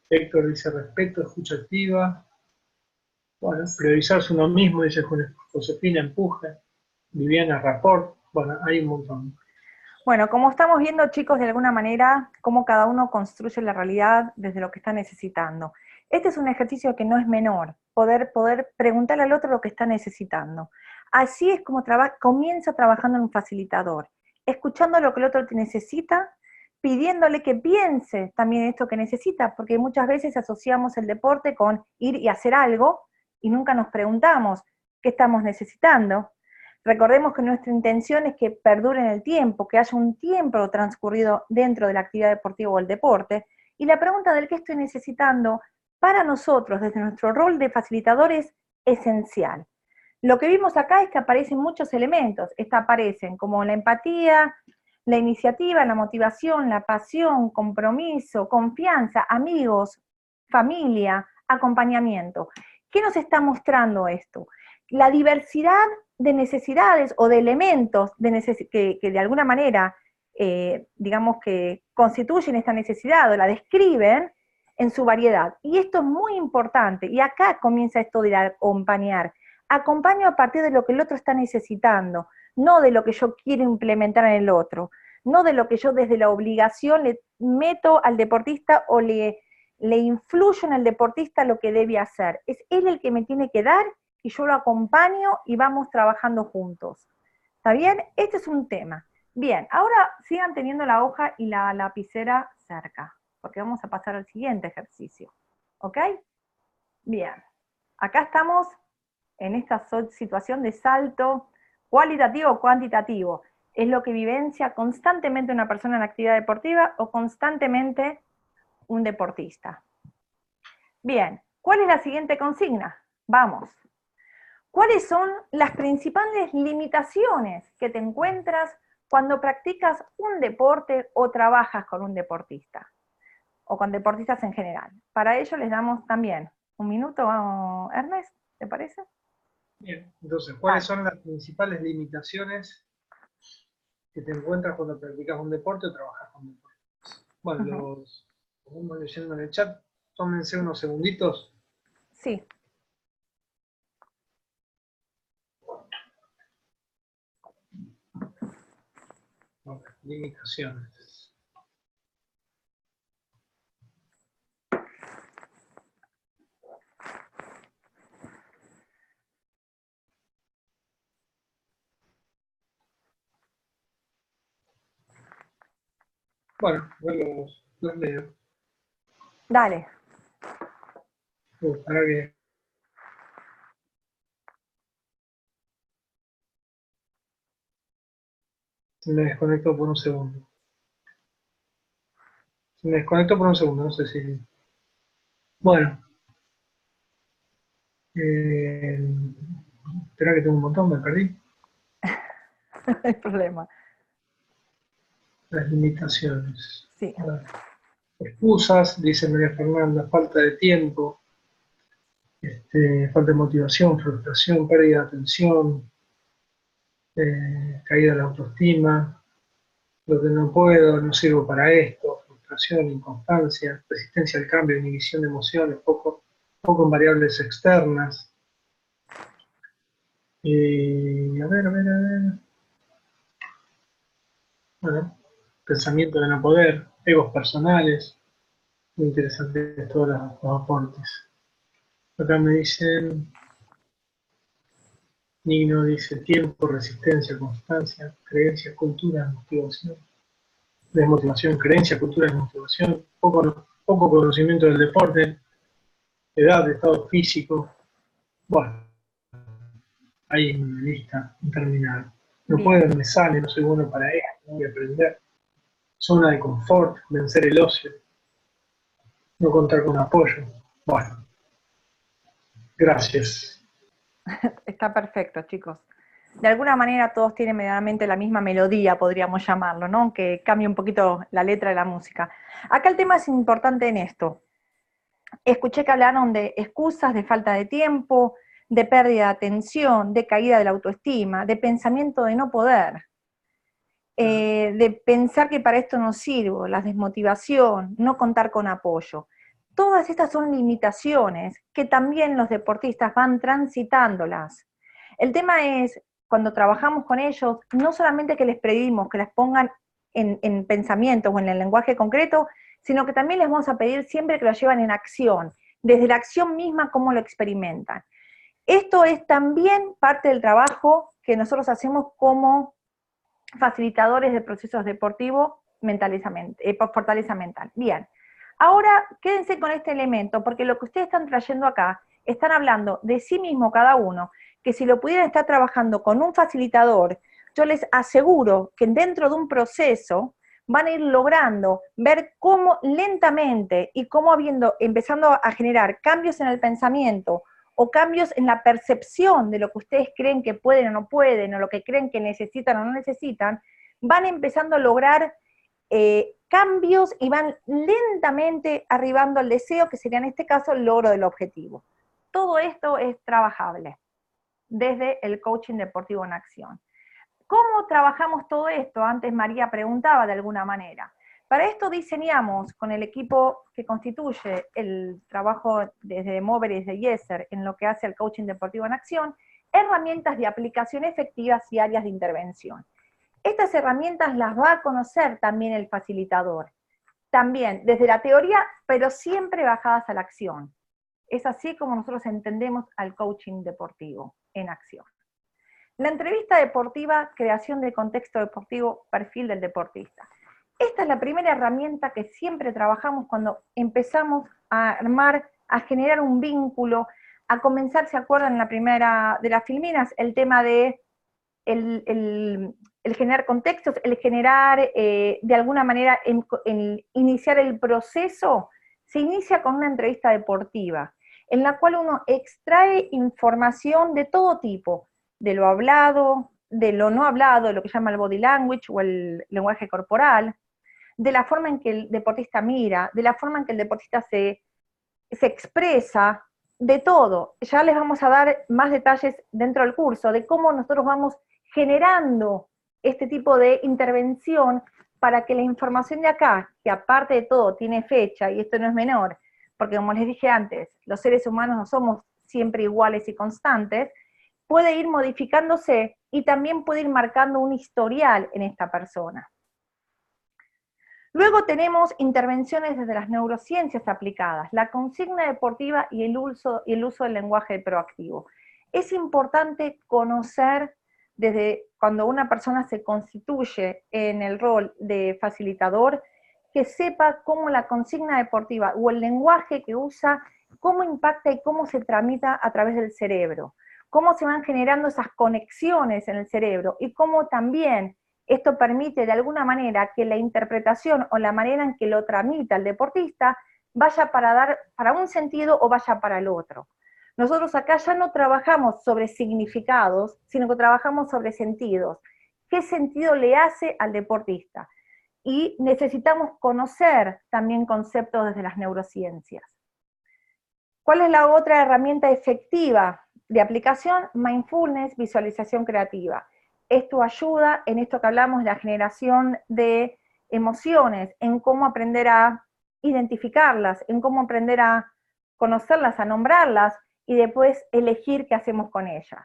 Héctor dice respeto, escucha activa. Bueno, priorizarse uno mismo, dice Josefina, empuje. Viviana, rapport. Bueno, hay un montón. Bueno, como estamos viendo, chicos, de alguna manera, cómo cada uno construye la realidad desde lo que está necesitando. Este es un ejercicio que no es menor, poder preguntarle al otro lo que está necesitando. Así es como comienza trabajando en un facilitador, escuchando lo que el otro te necesita, pidiéndole que piense también esto que necesita, porque muchas veces asociamos el deporte con ir y hacer algo y nunca nos preguntamos qué estamos necesitando. Recordemos que nuestra intención es que perdure en el tiempo, que haya un tiempo transcurrido dentro de la actividad deportiva o el deporte, y la pregunta del qué estoy necesitando para nosotros, desde nuestro rol de facilitador, es esencial. Lo que vimos acá es que aparecen muchos elementos, aparecen como la empatía, la iniciativa, la motivación, la pasión, compromiso, confianza, amigos, familia, acompañamiento. ¿Qué nos está mostrando esto? La diversidad de necesidades o de elementos que de alguna manera, digamos que constituyen esta necesidad o la describen en su variedad. Y esto es muy importante, y acá comienza esto de acompañar. Acompaño a partir de lo que el otro está necesitando, no de lo que yo quiero implementar en el otro, no de lo que yo desde la obligación le meto al deportista o le influyo en el deportista lo que debe hacer. Es él el que me tiene que dar y yo lo acompaño y vamos trabajando juntos. ¿Está bien? Este es un tema. Bien, ahora sigan teniendo la hoja y la lapicera cerca, porque vamos a pasar al siguiente ejercicio. ¿Ok? Bien. Acá estamos en esta situación de salto cualitativo o cuantitativo. Es lo que vivencia constantemente una persona en la actividad deportiva o constantemente un deportista. Bien, ¿cuál es la siguiente consigna? Vamos. ¿Cuáles son las principales limitaciones que te encuentras cuando practicas un deporte o trabajas con un deportista? O con deportistas en general. Para ello les damos también un minuto, Ernest, ¿te parece? Bien, entonces, ¿cuáles son las principales limitaciones que te encuentras cuando practicas un deporte o trabajas con deportes? Bueno, los vamos leyendo en el chat. Tómense unos segunditos. Sí. Okay, limitaciones. Bueno, los leo. Dale. Para que se me desconectó por un segundo. Se me desconectó por un segundo, no sé si... Bueno. Espera que tengo un montón, me perdí. No hay problema. Las limitaciones. Sí. Excusas, dice María Fernanda, falta de tiempo, falta de motivación, frustración, pérdida de atención, caída de la autoestima, lo que no puedo, no sirvo para esto, frustración, inconstancia, resistencia al cambio, inhibición de emociones, poco poco en variables externas. A ver, a ver, a ver. Bueno, pensamiento de no poder, egos personales. Muy interesantes todos los aportes. Acá me dicen, Nino dice tiempo, resistencia, constancia, creencia, cultura, motivación. Desmotivación, creencia, cultura, desmotivación, poco conocimiento del deporte, edad, estado físico. Bueno, hay una lista interminable. No Bien. puedo, no me sale, no soy bueno para esto, no voy a aprender. Zona de confort, vencer el ocio, no contar con apoyo. Bueno, gracias. Está perfecto, chicos. De alguna manera todos tienen medianamente la misma melodía, podríamos llamarlo, ¿no? Aunque cambie un poquito la letra de la música. Acá el tema es importante en esto. Escuché que hablaron de excusas, de falta de tiempo, de pérdida de atención, de caída de la autoestima, de pensamiento de no poder, de pensar que para esto no sirvo, la desmotivación, no contar con apoyo. Todas estas son limitaciones que también los deportistas van transitándolas. El tema es, cuando trabajamos con ellos, no solamente que les pedimos que las pongan en pensamientos o en el lenguaje concreto, sino que también les vamos a pedir siempre que lo lleven en acción, desde la acción misma cómo lo experimentan. Esto es también parte del trabajo que nosotros hacemos como facilitadores de procesos deportivos, fortaleza mental. Bien, ahora quédense con este elemento, porque lo que ustedes están trayendo acá, están hablando de sí mismo cada uno, que si lo pudieran estar trabajando con un facilitador, yo les aseguro que dentro de un proceso van a ir logrando ver cómo lentamente y cómo empezando a generar cambios en el pensamiento o cambios en la percepción de lo que ustedes creen que pueden o no pueden, o lo que creen que necesitan o no necesitan, van empezando a lograr cambios y van lentamente arribando al deseo, que sería en este caso el logro del objetivo. Todo esto es trabajable desde el coaching deportivo en acción. ¿Cómo trabajamos todo esto? Antes María preguntaba de alguna manera. Para esto diseñamos con el equipo que constituye el trabajo desde Mover y desde Yeser en lo que hace el coaching deportivo en acción, herramientas de aplicación efectivas y áreas de intervención. Estas herramientas las va a conocer también el facilitador, también desde la teoría, pero siempre bajadas a la acción. Es así como nosotros entendemos al coaching deportivo en acción. La entrevista deportiva, creación del contexto deportivo, perfil del deportista. Esta es la primera herramienta que siempre trabajamos cuando empezamos a armar, a generar un vínculo, a comenzar, ¿se acuerdan en la primera de las filminas? El tema de el generar contextos, el generar de alguna manera, iniciar el proceso, se inicia con una entrevista deportiva, en la cual uno extrae información de todo tipo, de lo hablado, de lo no hablado, de lo que se llama el body language o el lenguaje corporal, de la forma en que el deportista mira, de la forma en que el deportista se expresa, de todo. Ya les vamos a dar más detalles dentro del curso de cómo nosotros vamos generando este tipo de intervención para que la información de acá, que aparte de todo tiene fecha, y esto no es menor, porque como les dije antes, los seres humanos no somos siempre iguales y constantes, puede ir modificándose y también puede ir marcando un historial en esta persona. Luego tenemos intervenciones desde las neurociencias aplicadas, la consigna deportiva y el uso del lenguaje proactivo. Es importante conocer desde cuando una persona se constituye en el rol de facilitador, que sepa cómo la consigna deportiva o el lenguaje que usa, cómo impacta y cómo se tramita a través del cerebro, cómo se van generando esas conexiones en el cerebro y cómo también esto permite de alguna manera que la interpretación o la manera en que lo tramita el deportista vaya para un sentido o vaya para el otro. Nosotros acá ya no trabajamos sobre significados, sino que trabajamos sobre sentidos. ¿Qué sentido le hace al deportista? Y necesitamos conocer también conceptos desde las neurociencias. ¿Cuál es la otra herramienta efectiva de aplicación? Mindfulness, visualización creativa. Esto ayuda en esto que hablamos, la generación de emociones, en cómo aprender a identificarlas, en cómo aprender a conocerlas, a nombrarlas y después elegir qué hacemos con ellas.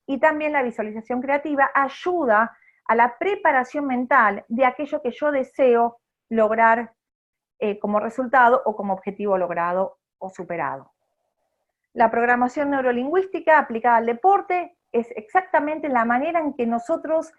Y también la visualización creativa ayuda a la preparación mental de aquello que yo deseo lograr como resultado o como objetivo logrado o superado. La programación neurolingüística aplicada al deporte es exactamente la manera en que nosotros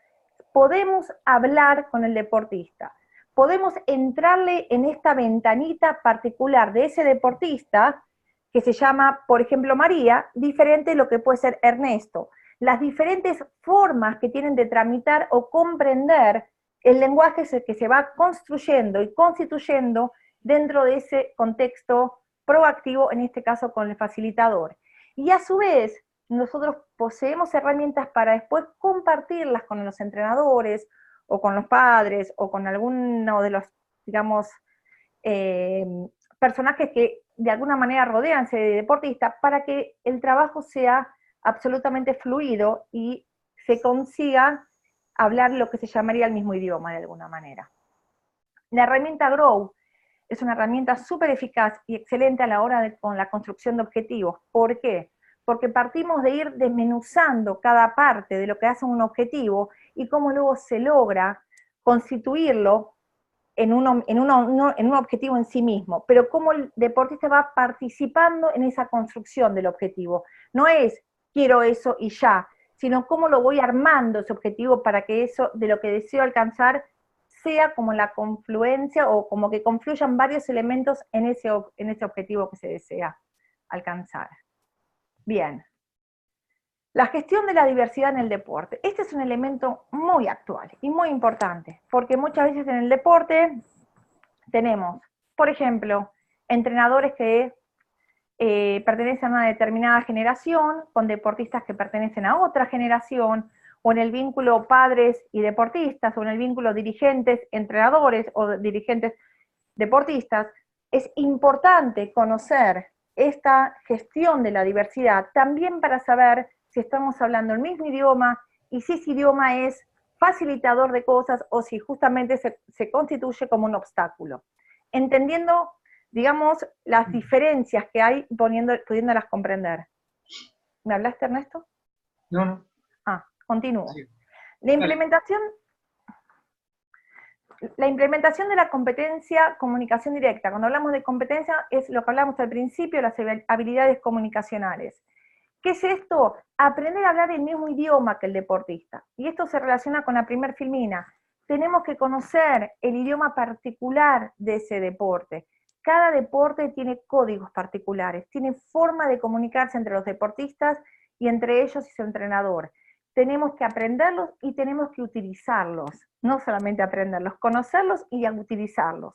podemos hablar con el deportista. Podemos entrarle en esta ventanita particular de ese deportista, que se llama, por ejemplo, María, diferente de lo que puede ser Ernesto. Las diferentes formas que tienen de tramitar o comprender el lenguaje que se va construyendo y constituyendo dentro de ese contexto proactivo, en este caso con el facilitador. Y a su vez, nosotros poseemos herramientas para después compartirlas con los entrenadores, o con los padres, o con alguno de los, digamos, personajes que de alguna manera rodean ese deportista, para que el trabajo sea absolutamente fluido y se consiga hablar lo que se llamaría el mismo idioma de alguna manera. La herramienta Grow es una herramienta súper eficaz y excelente a la hora de con la construcción de objetivos. ¿Por qué? Porque partimos de ir desmenuzando cada parte de lo que hace un objetivo y cómo luego se logra constituirlo en un objetivo en sí mismo, pero cómo el deportista va participando en esa construcción del objetivo. No es quiero eso y ya, sino cómo lo voy armando ese objetivo para que eso de lo que deseo alcanzar sea como la confluencia o como que confluyan varios elementos en ese objetivo que se desea alcanzar. Bien. La gestión de la diversidad en el deporte. Este es un elemento muy actual y muy importante, porque muchas veces en el deporte tenemos, por ejemplo, entrenadores que pertenecen a una determinada generación, con deportistas que pertenecen a otra generación, o en el vínculo padres y deportistas, o en el vínculo dirigentes, entrenadores o dirigentes deportistas. Es importante conocer esta gestión de la diversidad también para saber si estamos hablando el mismo idioma y si ese idioma es facilitador de cosas o si justamente se constituye como un obstáculo. Entendiendo, digamos, las diferencias que hay, pudiéndolas comprender. ¿Me hablaste, Ernesto? No. Continúo. Sí. La implementación de la competencia comunicación directa. Cuando hablamos de competencia es lo que hablamos al principio, las habilidades comunicacionales. ¿Qué es esto? Aprender a hablar el mismo idioma que el deportista. Y esto se relaciona con la primer filmina. Tenemos que conocer el idioma particular de ese deporte. Cada deporte tiene códigos particulares, tiene forma de comunicarse entre los deportistas y entre ellos y su entrenador. Tenemos que aprenderlos y tenemos que utilizarlos. No solamente aprenderlos, conocerlos y utilizarlos.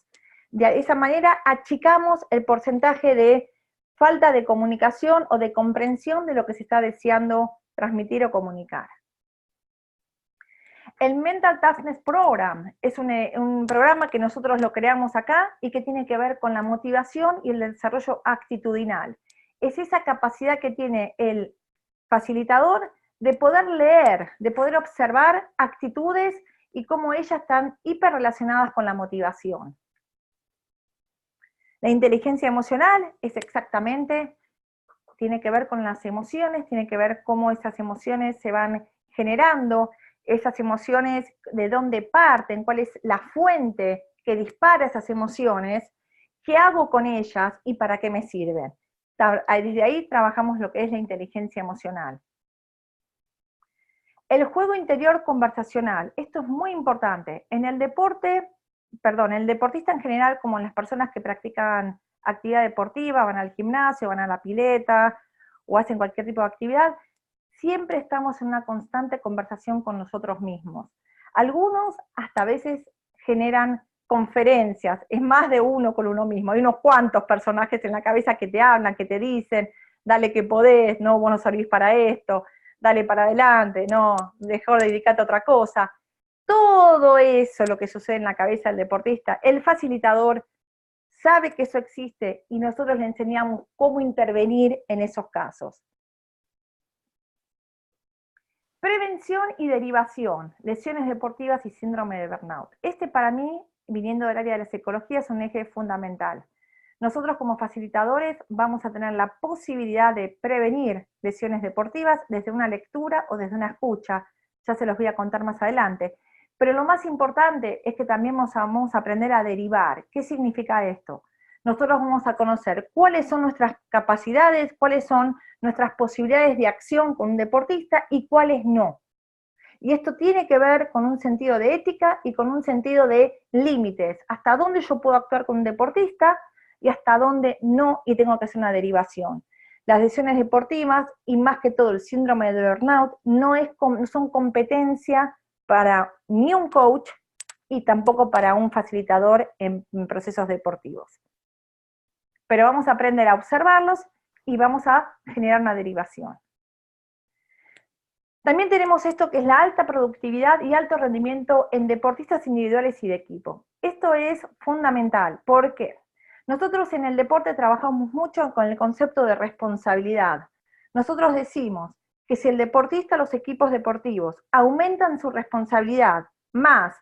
De esa manera achicamos el porcentaje de falta de comunicación o de comprensión de lo que se está deseando transmitir o comunicar. El Mental Toughness Program es un programa que nosotros lo creamos acá y que tiene que ver con la motivación y el desarrollo actitudinal. Es esa capacidad que tiene el facilitador de poder leer, de poder observar actitudes y cómo ellas están hiperrelacionadas con la motivación. La inteligencia emocional es exactamente, tiene que ver con las emociones, tiene que ver cómo esas emociones se van generando, esas emociones de dónde parten, cuál es la fuente que dispara esas emociones, qué hago con ellas y para qué me sirven. Desde ahí trabajamos lo que es la inteligencia emocional. El juego interior conversacional, esto es muy importante. En el deporte, el deportista en general, como en las personas que practican actividad deportiva, van al gimnasio, van a la pileta, o hacen cualquier tipo de actividad, siempre estamos en una constante conversación con nosotros mismos. Algunos hasta a veces generan conferencias, es más de uno con uno mismo, hay unos cuantos personajes en la cabeza que te hablan, que te dicen, dale que podés, no, vos no servís para esto, dale para adelante, no, mejor dedicate a otra cosa. Todo eso, lo que sucede en la cabeza del deportista, el facilitador sabe que eso existe y nosotros le enseñamos cómo intervenir en esos casos. Prevención y derivación, lesiones deportivas y síndrome de burnout. Este para mí, viniendo del área de la psicología, es un eje fundamental. nosotros como facilitadores vamos a tener la posibilidad de prevenir lesiones deportivas desde una lectura o desde una escucha, ya se los voy a contar más adelante. Pero lo más importante es que también vamos a aprender a derivar. ¿Qué significa esto? Nosotros vamos a conocer cuáles son nuestras capacidades, cuáles son nuestras posibilidades de acción con un deportista y cuáles no. Y esto tiene que ver con un sentido de ética y con un sentido de límites. Hasta dónde yo puedo actuar con un deportista y hasta dónde no, y tengo que hacer una derivación. Las lesiones deportivas, y más que todo el síndrome de burnout, no son competencia para ni un coach y tampoco para un facilitador en procesos deportivos. Pero vamos a aprender a observarlos y vamos a generar una derivación. También tenemos esto que es la alta productividad y alto rendimiento en deportistas individuales y de equipo. Esto es fundamental, ¿por qué? Nosotros en el deporte trabajamos mucho con el concepto de responsabilidad. Nosotros decimos que si el deportista, los equipos deportivos, aumentan su responsabilidad más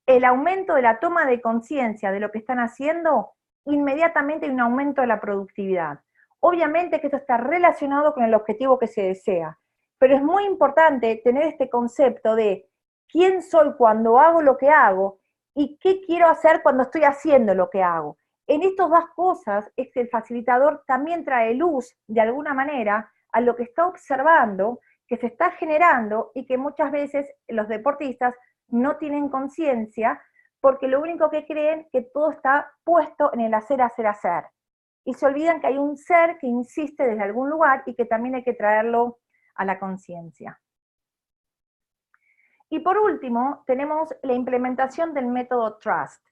el aumento de la toma de conciencia de lo que están haciendo, inmediatamente hay un aumento de la productividad. Obviamente que esto está relacionado con el objetivo que se desea, pero es muy importante tener este concepto de quién soy cuando hago lo que hago y qué quiero hacer cuando estoy haciendo lo que hago. En estas dos cosas es que el facilitador también trae luz, de alguna manera, a lo que está observando, que se está generando y que muchas veces los deportistas no tienen conciencia porque lo único que creen es que todo está puesto en el hacer, hacer, hacer. Y se olvidan que hay un ser que insiste desde algún lugar y que también hay que traerlo a la conciencia. Y por último, tenemos la implementación del método TRUST.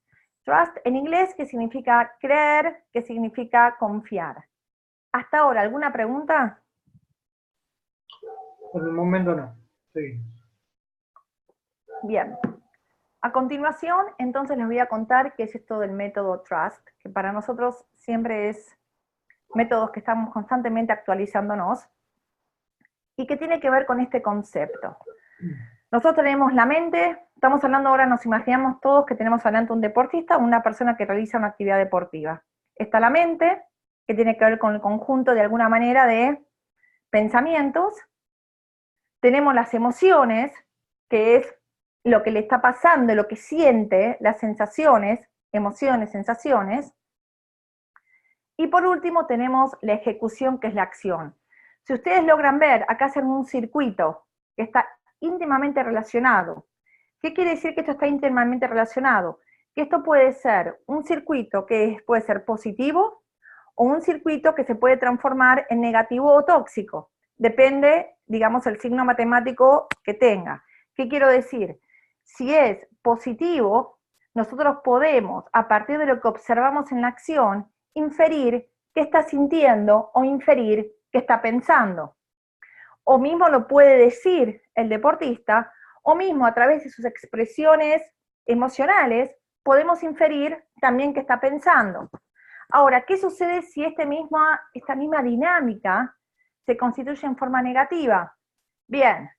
TRUST en inglés, que significa creer, que significa confiar. Hasta ahora, ¿alguna pregunta? Por el momento no. Sí. Bien. A continuación, entonces les voy a contar qué es esto del método TRUST, que para nosotros siempre es métodos que estamos constantemente actualizándonos, y que tiene que ver con este concepto. Nosotros tenemos la mente, estamos hablando ahora, nos imaginamos todos que tenemos adelante un deportista o una persona que realiza una actividad deportiva. Está la mente, que tiene que ver con el conjunto de alguna manera de pensamientos. Tenemos las emociones, que es lo que le está pasando, lo que siente, las sensaciones, emociones, sensaciones. Y por último tenemos la ejecución, que es la acción. Si ustedes logran ver, acá hacen un circuito que está íntimamente relacionado. ¿Qué quiere decir que esto está íntimamente relacionado? Que esto puede ser un circuito que puede ser positivo o un circuito que se puede transformar en negativo o tóxico. Depende, digamos, el signo matemático que tenga. ¿Qué quiero decir? Si es positivo, nosotros podemos, a partir de lo que observamos en la acción, inferir qué está sintiendo o inferir qué está pensando. O mismo lo puede decir el deportista, o mismo a través de sus expresiones emocionales, podemos inferir también qué está pensando. Ahora, ¿qué sucede si esta misma dinámica se constituye en forma negativa? Bien,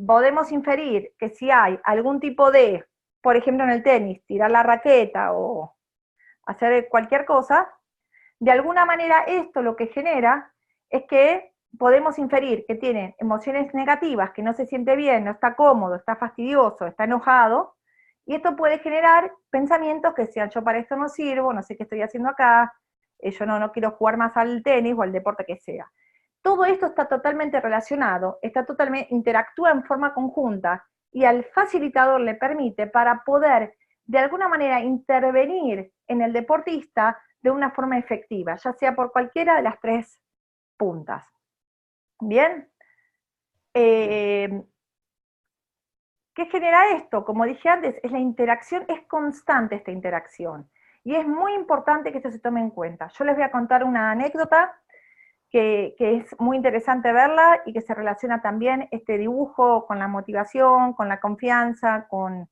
podemos inferir que si hay algún tipo de, por ejemplo en el tenis, tirar la raqueta o hacer cualquier cosa, de alguna manera esto lo que genera es que podemos inferir que tienen emociones negativas, que no se siente bien, no está cómodo, está fastidioso, está enojado, y esto puede generar pensamientos que sean, yo para esto no sirvo, no sé qué estoy haciendo acá, yo no quiero jugar más al tenis o al deporte que sea. Todo esto está totalmente relacionado, interactúa en forma conjunta, y al facilitador le permite para poder de alguna manera intervenir en el deportista de una forma efectiva, ya sea por cualquiera de las tres puntas. ¿Bien? ¿Qué genera esto? Como dije antes, es la interacción, es constante esta interacción. Y es muy importante que esto se tome en cuenta. Yo les voy a contar una anécdota que es muy interesante verla y que se relaciona también este dibujo con la motivación, con la confianza, con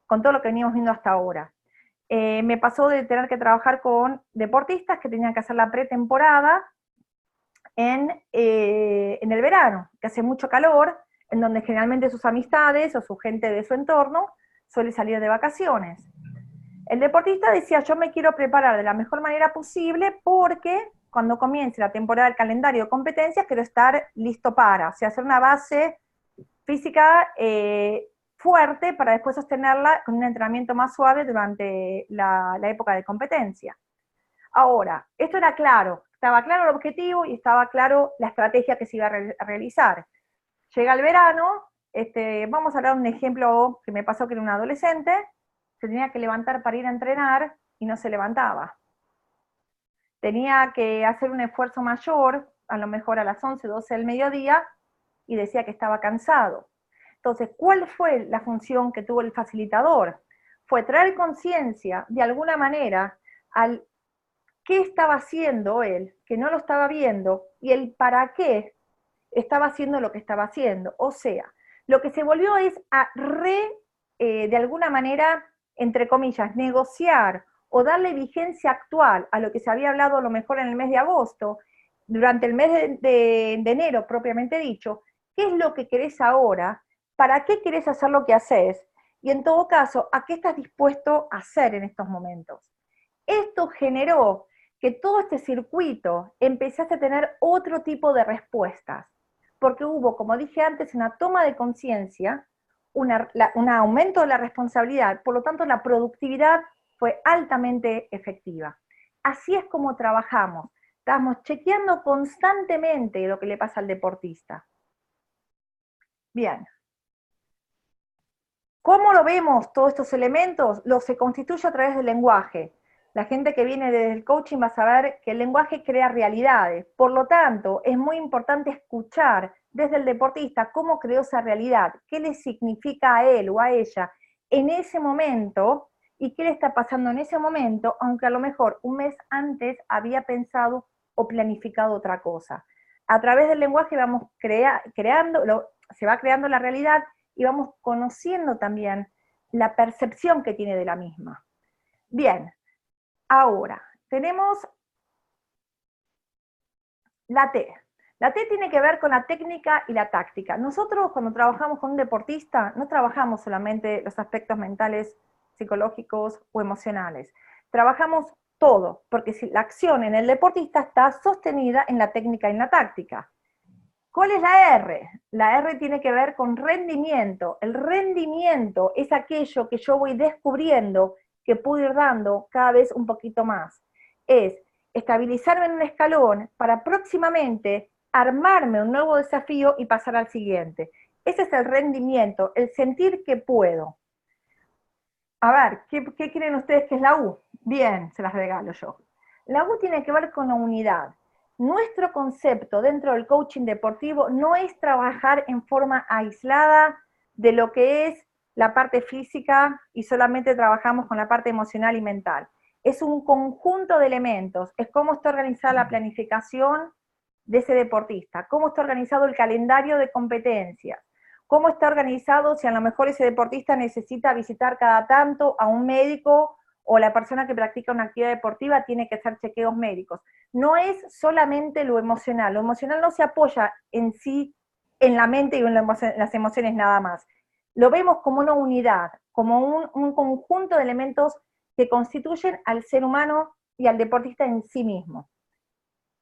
todo lo que venimos viendo hasta ahora. Me pasó de tener que trabajar con deportistas que tenían que hacer la pretemporada en el verano, que hace mucho calor, en donde generalmente sus amistades o su gente de su entorno suele salir de vacaciones. El deportista decía, yo me quiero preparar de la mejor manera posible porque cuando comience la temporada del calendario de competencias quiero estar listo para, o sea, hacer una base física fuerte para después sostenerla con un entrenamiento más suave durante la época de competencia. Ahora, esto era claro, estaba claro el objetivo y estaba claro la estrategia que se iba a realizar. Llega el verano, vamos a hablar de un ejemplo que me pasó, que era un adolescente, se tenía que levantar para ir a entrenar y no se levantaba. Tenía que hacer un esfuerzo mayor, a lo mejor a las 11, 12 del mediodía, y decía que estaba cansado. Entonces, ¿cuál fue la función que tuvo el facilitador? Fue traer conciencia, de alguna manera, al qué estaba haciendo él, que no lo estaba viendo, y el para qué estaba haciendo lo que estaba haciendo. O sea, lo que se volvió es a de alguna manera, entre comillas, negociar o darle vigencia actual a lo que se había hablado a lo mejor en el mes de agosto, durante el mes de enero propiamente dicho, qué es lo que querés ahora, para qué querés hacer lo que haces, y en todo caso, a qué estás dispuesto a hacer en estos momentos. Esto generó que todo este circuito empezase a tener otro tipo de respuestas, porque hubo, como dije antes, una toma de conciencia, un aumento de la responsabilidad, por lo tanto la productividad fue altamente efectiva. Así es como trabajamos, estamos chequeando constantemente lo que le pasa al deportista. Bien. ¿Cómo lo vemos todos estos elementos? Se constituye a través del lenguaje. La gente que viene desde el coaching va a saber que el lenguaje crea realidades. Por lo tanto, es muy importante escuchar desde el deportista cómo creó esa realidad, qué le significa a él o a ella en ese momento y qué le está pasando en ese momento, aunque a lo mejor un mes antes había pensado o planificado otra cosa. A través del lenguaje vamos se va creando la realidad y vamos conociendo también la percepción que tiene de la misma. Bien, ahora tenemos la T. La T tiene que ver con la técnica y la táctica. Nosotros cuando trabajamos con un deportista no trabajamos solamente los aspectos mentales, psicológicos o emocionales. Trabajamos todo, porque si la acción en el deportista está sostenida en la técnica y en la táctica. ¿Cuál es la R? La R tiene que ver con rendimiento. El rendimiento es aquello que yo voy descubriendo que puedo ir dando cada vez un poquito más. Es estabilizarme en un escalón para próximamente armarme un nuevo desafío y pasar al siguiente. Ese es el rendimiento, el sentir que puedo. A ver, ¿qué creen ustedes que es la U? Bien, se las regalo yo. La U tiene que ver con la unidad. Nuestro concepto dentro del coaching deportivo no es trabajar en forma aislada de lo que es la parte física y solamente trabajamos con la parte emocional y mental. Es un conjunto de elementos, es cómo está organizada la planificación de ese deportista, cómo está organizado el calendario de competencias, cómo está organizado si a lo mejor ese deportista necesita visitar cada tanto a un médico o la persona que practica una actividad deportiva tiene que hacer chequeos médicos. No es solamente lo emocional no se apoya en sí, en la mente y en las emociones nada más. Lo vemos como una unidad, como un conjunto de elementos que constituyen al ser humano y al deportista en sí mismo.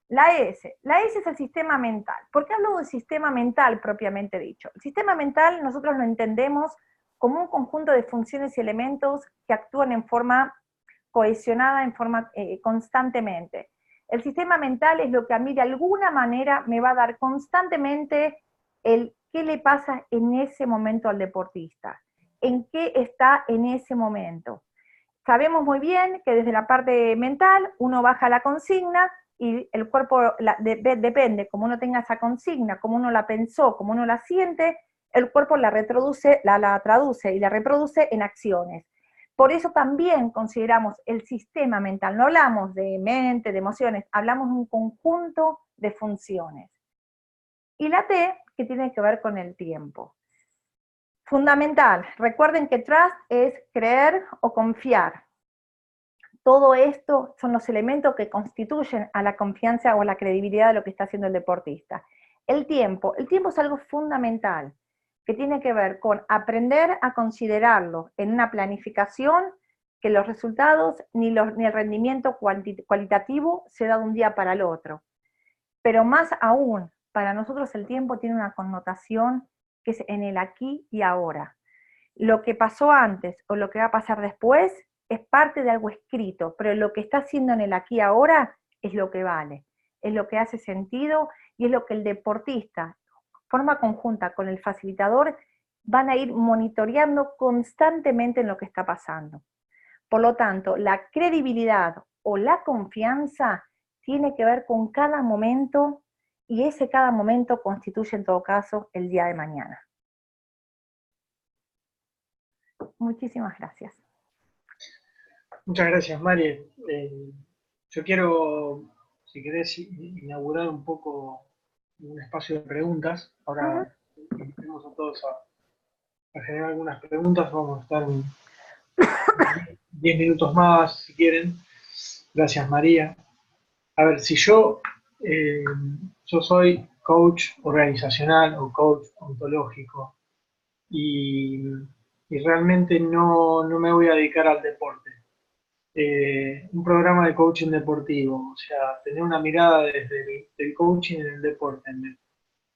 La S es el sistema mental. ¿Por qué hablo del sistema mental propiamente dicho? El sistema mental nosotros lo entendemos como un conjunto de funciones y elementos que actúan en forma cohesionada, en forma constantemente. El sistema mental es lo que a mí de alguna manera me va a dar constantemente el qué le pasa en ese momento al deportista, en qué está en ese momento. Sabemos muy bien que desde la parte mental uno baja la consigna y el cuerpo depende, como uno tenga esa consigna, como uno la pensó, como uno la siente, el cuerpo la traduce y la reproduce en acciones. Por eso también consideramos el sistema mental, no hablamos de mente, de emociones, hablamos de un conjunto de funciones. Y la T, que tiene que ver con el tiempo. Fundamental, recuerden que trust es creer o confiar. Todo esto son los elementos que constituyen a la confianza o a la credibilidad de lo que está haciendo el deportista. El tiempo es algo fundamental, que tiene que ver con aprender a considerarlo en una planificación que los resultados ni el rendimiento cualitativo se da de un día para el otro. Pero más aún, para nosotros el tiempo tiene una connotación que es en el aquí y ahora. Lo que pasó antes o lo que va a pasar después es parte de algo escrito, pero lo que está haciendo en el aquí y ahora es lo que vale, es lo que hace sentido y es lo que el deportista, forma conjunta con el facilitador, van a ir monitoreando constantemente en lo que está pasando. Por lo tanto, la credibilidad o la confianza tiene que ver con cada momento y ese cada momento constituye en todo caso el día de mañana. Muchísimas gracias. Muchas gracias, Mari. Yo quiero, si querés, inaugurar un poco un espacio de preguntas. Ahora invitemos a todos a generar algunas preguntas. Vamos a estar 10 minutos más, si quieren. Gracias, María. A ver, si yo soy coach organizacional o coach ontológico y, y realmente no me voy a dedicar al deporte. Un programa de coaching deportivo, o sea, tener una mirada desde el coaching en el deporte.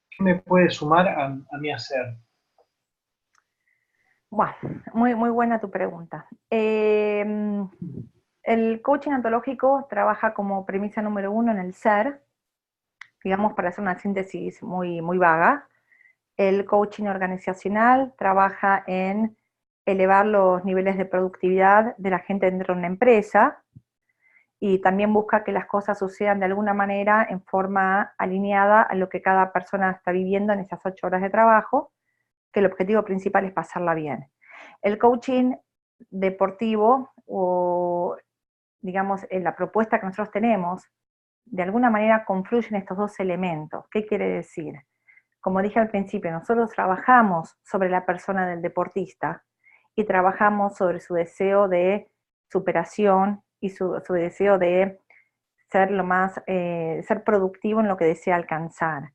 ¿Qué me puede sumar a mi hacer? Bueno, muy buena tu pregunta. El coaching ontológico trabaja como premisa número 1 en el ser, digamos para hacer una síntesis muy vaga. El coaching organizacional trabaja en elevar los niveles de productividad de la gente dentro de una empresa y también busca que las cosas sucedan de alguna manera en forma alineada a lo que cada persona está viviendo en esas 8 horas de trabajo, que el objetivo principal es pasarla bien. El coaching deportivo, o digamos, en la propuesta que nosotros tenemos, de alguna manera confluyen estos dos elementos. ¿Qué quiere decir? Como dije al principio, nosotros trabajamos sobre la persona del deportista y trabajamos sobre su deseo de superación y su deseo de ser ser productivo en lo que desea alcanzar.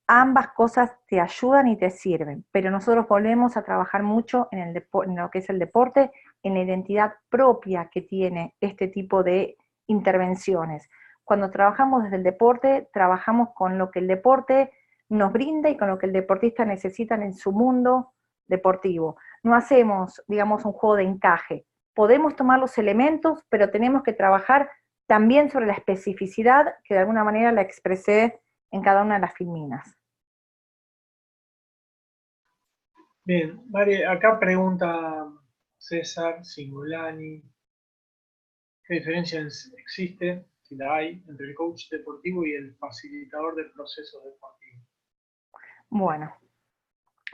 Ambas cosas te ayudan y te sirven, pero nosotros volvemos a trabajar mucho en lo que es el deporte, en la identidad propia que tiene este tipo de intervenciones. Cuando trabajamos desde el deporte, trabajamos con lo que el deporte nos brinda y con lo que el deportista necesita en su mundo deportivo. No hacemos, digamos, un juego de encaje. Podemos tomar los elementos, pero tenemos que trabajar también sobre la especificidad que de alguna manera la expresé en cada una de las filminas. Bien, Mari, acá pregunta César Singolani, ¿qué diferencia existe, si la hay, entre el coach deportivo y el facilitador de procesos deportivos? Bueno,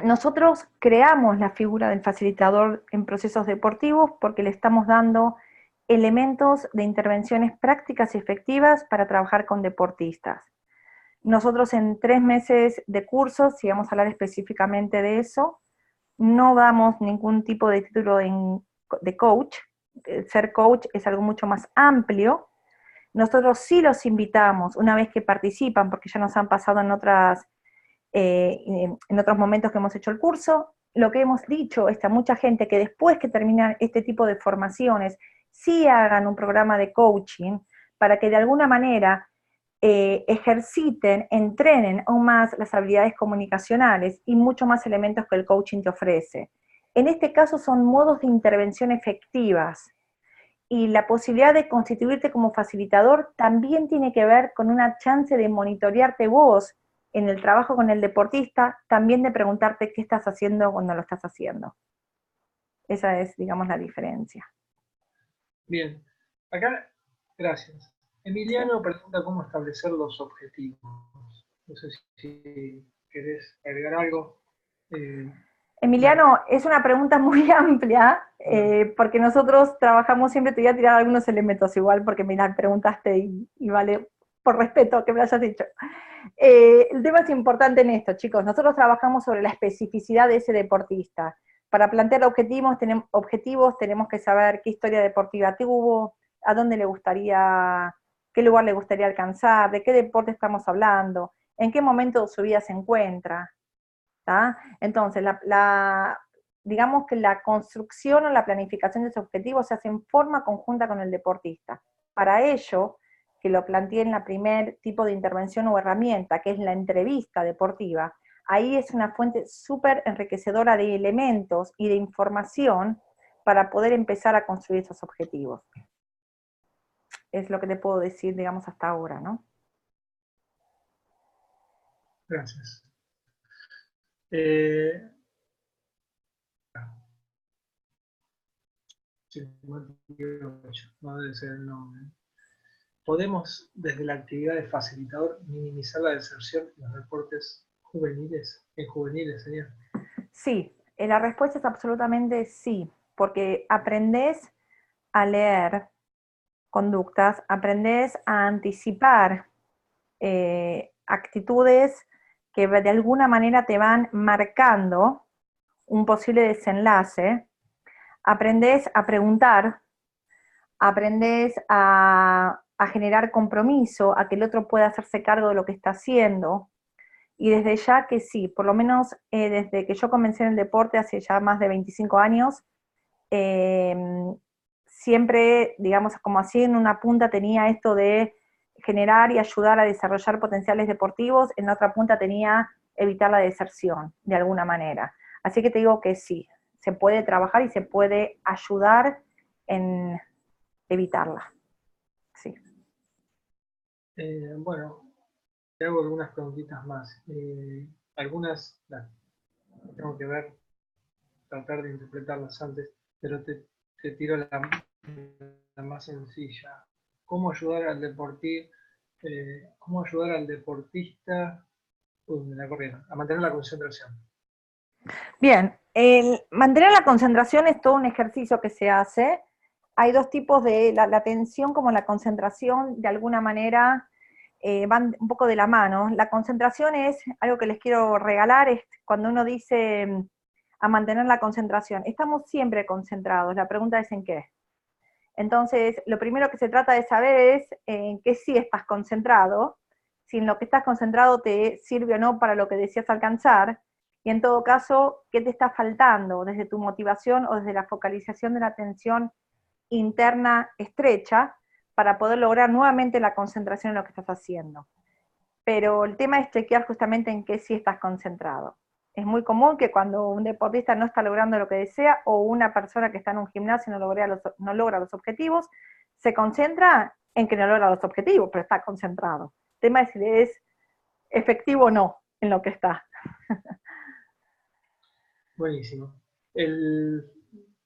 nosotros creamos la figura del facilitador en procesos deportivos porque le estamos dando elementos de intervenciones prácticas y efectivas para trabajar con deportistas. Nosotros en 3 meses de cursos, si vamos a hablar específicamente de eso, no damos ningún tipo de título de coach. Ser coach es algo mucho más amplio. Nosotros sí los invitamos, una vez que participan, porque ya nos han pasado en otros momentos que hemos hecho el curso, lo que hemos dicho es que a mucha gente que después que terminan este tipo de formaciones, sí hagan un programa de coaching para que de alguna manera ejerciten, entrenen aún más las habilidades comunicacionales y mucho más elementos que el coaching te ofrece. En este caso son modos de intervención efectivas y la posibilidad de constituirte como facilitador también tiene que ver con una chance de monitorearte vos en el trabajo con el deportista, también de preguntarte qué estás haciendo cuando lo estás haciendo. Esa es, digamos, la diferencia. Bien, acá, gracias. Emiliano pregunta cómo establecer los objetivos. No sé si querés agregar algo. Emiliano, es una pregunta muy amplia, porque nosotros trabajamos siempre, te voy a tirar algunos elementos igual, porque me la preguntaste y vale, por respeto que me lo hayas dicho. El tema es importante en esto, chicos. Nosotros trabajamos sobre la especificidad de ese deportista. Para plantear objetivos tenemos que saber qué historia deportiva tuvo, a dónde le gustaría, qué lugar le gustaría alcanzar, de qué deporte estamos hablando, en qué momento de su vida se encuentra. ¿tá? Entonces, digamos que la construcción o la planificación de ese objetivo se hace en forma conjunta con el deportista. Para ello, que lo planteé en la primer tipo de intervención o herramienta, que es la entrevista deportiva, ahí es una fuente súper enriquecedora de elementos y de información para poder empezar a construir esos objetivos. Es lo que te puedo decir, digamos, hasta ahora, ¿no? Gracias. No debe ser el nombre. ¿Podemos, desde la actividad de facilitador, minimizar la deserción en los deportes juveniles? En juveniles, señor. Sí, la respuesta es absolutamente sí, porque aprendés a leer conductas, aprendés a anticipar actitudes que de alguna manera te van marcando un posible desenlace, aprendés a preguntar, aprendés a generar compromiso, a que el otro pueda hacerse cargo de lo que está haciendo, y desde ya que sí, por lo menos desde que yo comencé en el deporte hace ya más de 25 años, siempre, digamos, como así en una punta tenía esto de generar y ayudar a desarrollar potenciales deportivos, en la otra punta tenía evitar la deserción, de alguna manera. Así que te digo que sí, se puede trabajar y se puede ayudar en evitarla. Sí. Bueno, te hago algunas preguntitas más. Algunas las tengo que ver, tratar de interpretarlas antes, pero te tiro la más sencilla. ¿Cómo ayudar al deportista a mantener la concentración? Bien, el mantener la concentración es todo un ejercicio que se hace. Hay dos tipos de, la atención como la concentración, de alguna manera van un poco de la mano. La concentración es algo que les quiero regalar, es cuando uno dice a mantener la concentración. Estamos siempre concentrados, la pregunta es en qué. Entonces, lo primero que se trata de saber es en qué sí estás concentrado, si en lo que estás concentrado te sirve o no para lo que deseas alcanzar, y en todo caso, qué te está faltando desde tu motivación o desde la focalización de la atención interna estrecha para poder lograr nuevamente la concentración en lo que estás haciendo. Pero el tema es chequear justamente en qué sí estás concentrado. Es muy común que cuando un deportista no está logrando lo que desea o una persona que está en un gimnasio no logra los objetivos, se concentra en que no logra los objetivos, pero está concentrado. El tema es si es efectivo o no en lo que está. Buenísimo.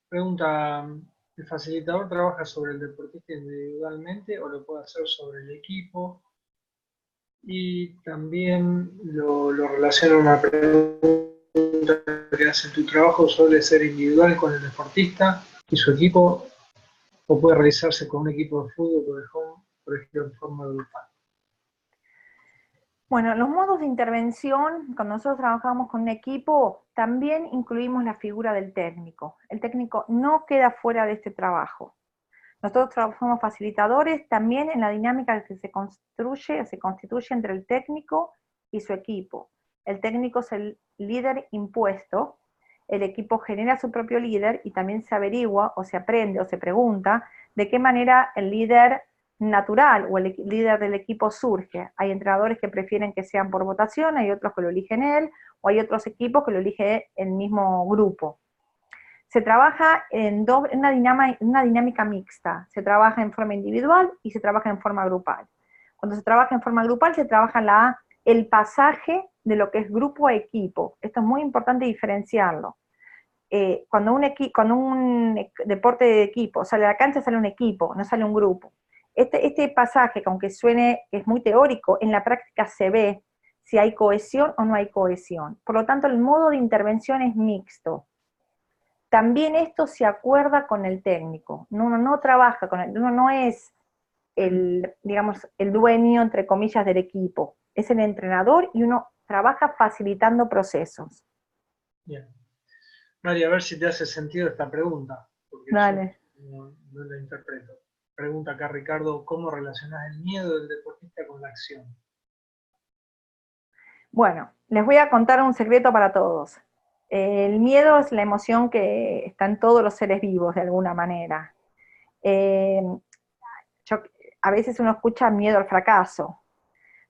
Pregunta, ¿el facilitador trabaja sobre el deportista individualmente o lo puede hacer sobre el equipo? Y también lo relaciona a una pregunta que hace: ¿tu trabajo suele ser individual con el deportista y su equipo o puede realizarse con un equipo de fútbol, por ejemplo, en forma grupal? Bueno, los modos de intervención, cuando nosotros trabajamos con un equipo, también incluimos la figura del técnico. El técnico no queda fuera de este trabajo. Nosotros somos facilitadores también en la dinámica que se construye o se constituye entre el técnico y su equipo. El técnico es el líder impuesto, el equipo genera su propio líder y también se averigua o se aprende o se pregunta de qué manera el líder natural o el líder del equipo surge. Hay entrenadores que prefieren que sean por votación, hay otros que lo eligen él, o hay otros equipos que lo elige el mismo grupo. Se trabaja en una dinámica mixta, se trabaja en forma individual y se trabaja en forma grupal. Cuando se trabaja en forma grupal se trabaja el pasaje de lo que es grupo a equipo. Esto es muy importante diferenciarlo. Cuando un deporte de equipo sale a la cancha, sale un equipo, no sale un grupo. Este pasaje, que aunque suene, es muy teórico, en la práctica se ve si hay cohesión o no hay cohesión. Por lo tanto, el modo de intervención es mixto. También esto se acuerda con el técnico. Uno no trabaja con uno no es digamos, el dueño, entre comillas, del equipo. Es el entrenador y uno trabaja facilitando procesos. Bien. María, a ver si te hace sentido esta pregunta, porque Dale. yo no la interpreto. Pregunta acá Ricardo: ¿cómo relacionas el miedo del deportista con la acción? Bueno, les voy a contar un secreto para todos. El miedo es la emoción que está en todos los seres vivos de alguna manera. Eh, yo, a veces uno escucha miedo al fracaso.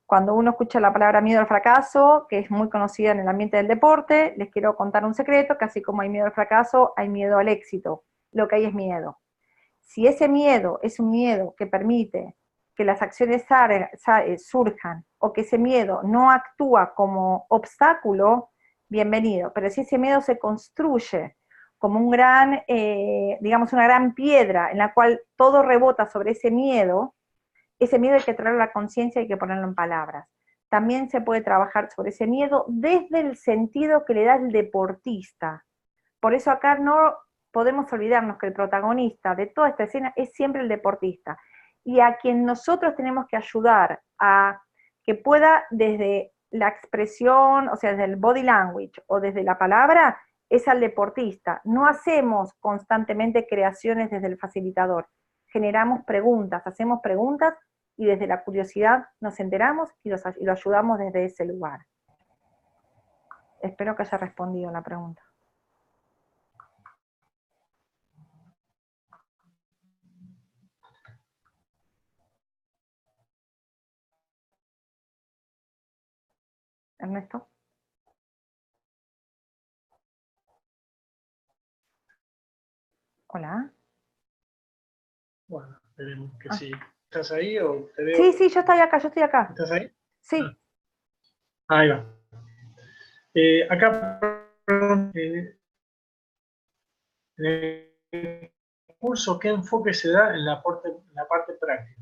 Cuando uno escucha la palabra miedo al fracaso, que es muy conocida en el ambiente del deporte, les quiero contar un secreto, que así como hay miedo al fracaso, hay miedo al éxito. Lo que hay es miedo. Si ese miedo es un miedo que permite que las acciones surjan, o que ese miedo no actúa como obstáculo, bienvenido. Pero si ese miedo se construye como un gran, digamos, una gran piedra en la cual todo rebota sobre ese miedo hay que traerlo a la conciencia, hay que ponerlo en palabras. También se puede trabajar sobre ese miedo desde el sentido que le da el deportista. Por eso acá no podemos olvidarnos que el protagonista de toda esta escena es siempre el deportista. Y a quien nosotros tenemos que ayudar a que pueda desde la expresión, o sea, desde el body language o desde la palabra, es al deportista. No hacemos constantemente creaciones desde el facilitador. Generamos preguntas, hacemos preguntas y desde la curiosidad nos enteramos y lo ayudamos desde ese lugar. Espero que haya respondido la pregunta. Ernesto. Hola. Bueno, esperemos que sí. ¿Estás ahí o te veo? Sí, sí, yo estoy acá. ¿Estás ahí? Sí. Ahí va. Acá, en el curso, ¿qué enfoque se da en la parte práctica?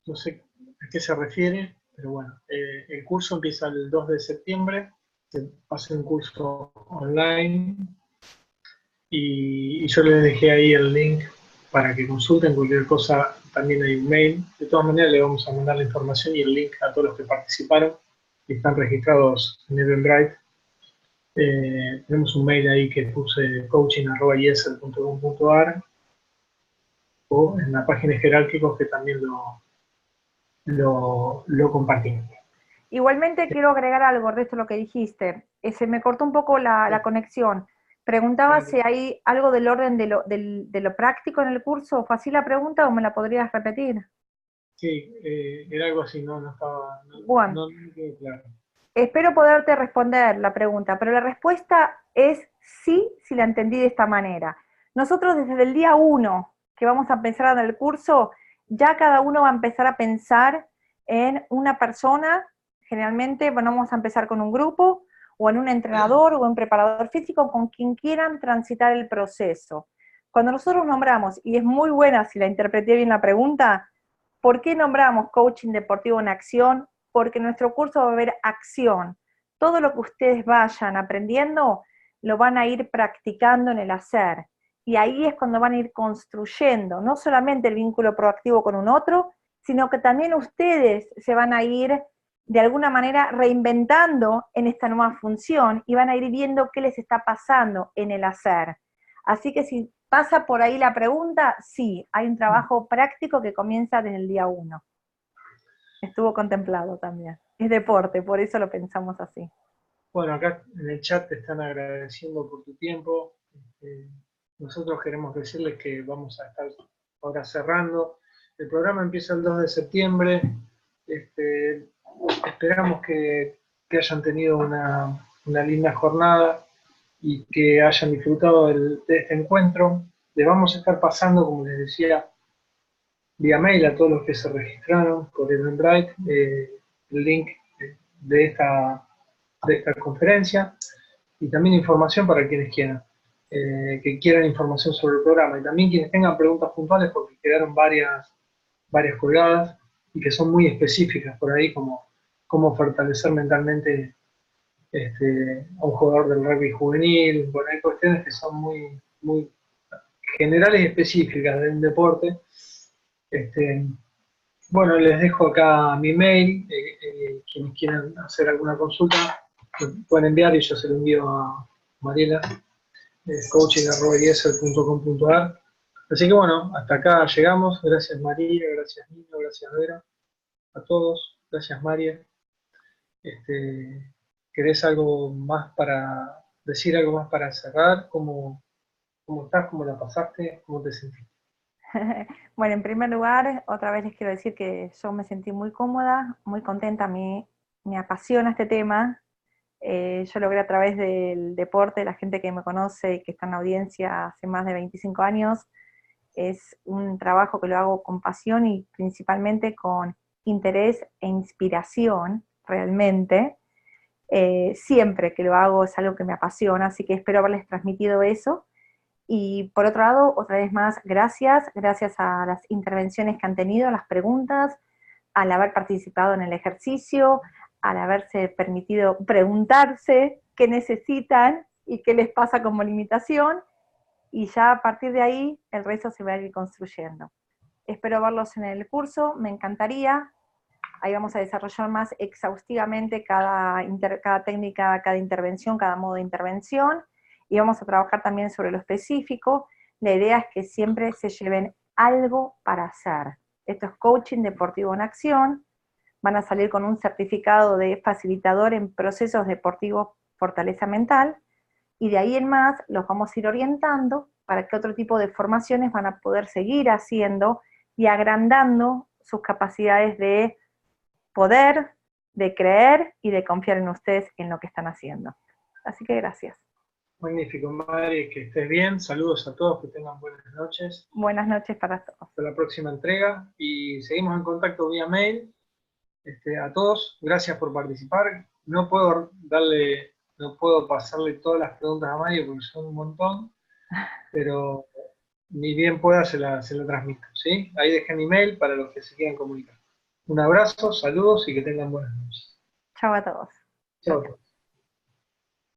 No sé a qué se refiere, pero bueno, el curso empieza el 2 de septiembre, se hace un curso online y yo les dejé ahí el link para que consulten cualquier cosa, también hay un mail. De todas maneras, le vamos a mandar la información y el link a todos los que participaron y están registrados en Eventbrite. Tenemos un mail ahí que puse coaching@yesel.com.ar o en la página de Jerárquicos que también lo compartimos. Igualmente quiero agregar algo de esto lo que dijiste. Se me cortó un poco la conexión. Preguntaba si hay algo del orden de lo práctico en el curso. ¿Fue así la pregunta o me la podrías repetir? Sí, era algo así, no estaba, Bueno, no quedó claro. espero poderte responder la pregunta, pero la respuesta es sí, si la entendí de esta manera. Nosotros desde el día 1 que vamos a empezar en el curso, ya cada uno va a empezar a pensar en una persona, generalmente, bueno, vamos a empezar con un grupo, o en un entrenador, o un preparador físico, con quien quieran transitar el proceso. Cuando nosotros nombramos, y es muy buena si la interpreté bien la pregunta, ¿por qué nombramos coaching deportivo en acción? Porque en nuestro curso va a haber acción. Todo lo que ustedes vayan aprendiendo lo van a ir practicando en el hacer. Y ahí es cuando van a ir construyendo no solamente el vínculo proactivo con un otro, sino que también ustedes se van a ir de alguna manera reinventando en esta nueva función y van a ir viendo qué les está pasando en el hacer. Así que si pasa por ahí la pregunta, sí, hay un trabajo práctico que comienza desde el día 1. Estuvo contemplado también. Es deporte, por eso lo pensamos así. Bueno, acá en el chat te están agradeciendo por tu tiempo. Nosotros queremos decirles que vamos a estar ahora cerrando. El programa empieza el 2 de septiembre. Esperamos que hayan tenido una linda jornada y que hayan disfrutado de este encuentro. Les vamos a estar pasando, como les decía, vía mail a todos los que se registraron por Eventbrite, el link de esta conferencia y también información para quienes quieran, que quieran información sobre el programa y también quienes tengan preguntas puntuales porque quedaron varias colgadas y que son muy específicas por ahí, como cómo fortalecer mentalmente a un jugador del rugby juvenil. Bueno, hay cuestiones que son muy generales y específicas del deporte. Bueno, les dejo acá mi mail, quienes quieran hacer alguna consulta, pueden enviar y yo se lo envío a Mariela, coaching@yesel.com.ar. Así que bueno, hasta acá llegamos. Gracias María, gracias Nino, gracias Vera, a todos, gracias María. ¿Querés algo más para decir, algo más para cerrar? ¿Cómo estás? ¿Cómo la pasaste? ¿Cómo te sentís? Bueno, en primer lugar, otra vez les quiero decir que yo me sentí muy cómoda, muy contenta, me apasiona este tema. Yo logré a través del deporte, la gente que me conoce y que está en la audiencia hace más de 25 años, es un trabajo que lo hago con pasión y principalmente con interés e inspiración, realmente. Siempre que lo hago es algo que me apasiona, así que espero haberles transmitido eso. Y por otro lado, otra vez más, gracias a las intervenciones que han tenido, las preguntas, al haber participado en el ejercicio, al haberse permitido preguntarse qué necesitan y qué les pasa como limitación, y ya a partir de ahí el resto se va a ir construyendo. Espero verlos en el curso, me encantaría. Ahí vamos a desarrollar más exhaustivamente cada técnica, cada intervención, cada modo de intervención, y vamos a trabajar también sobre lo específico. La idea es que siempre se lleven algo para hacer. Esto es coaching deportivo en acción. Van a salir con un certificado de facilitador en procesos deportivos fortaleza mental, y de ahí en más los vamos a ir orientando para que otro tipo de formaciones van a poder seguir haciendo y agrandando sus capacidades de poder, de creer y de confiar en ustedes en lo que están haciendo. Así que gracias. Magnífico, Mari, que estés bien. Saludos a todos, que tengan buenas noches. Buenas noches para todos. Hasta la próxima entrega y seguimos en contacto vía mail. A todos, gracias por participar. No puedo pasarle todas las preguntas a Mario porque son un montón, pero ni bien pueda se la transmito, ¿sí? Ahí dejen mi mail para los que se quieran comunicar. Un abrazo, saludos y que tengan buenas noches. Chao a todos. Chao.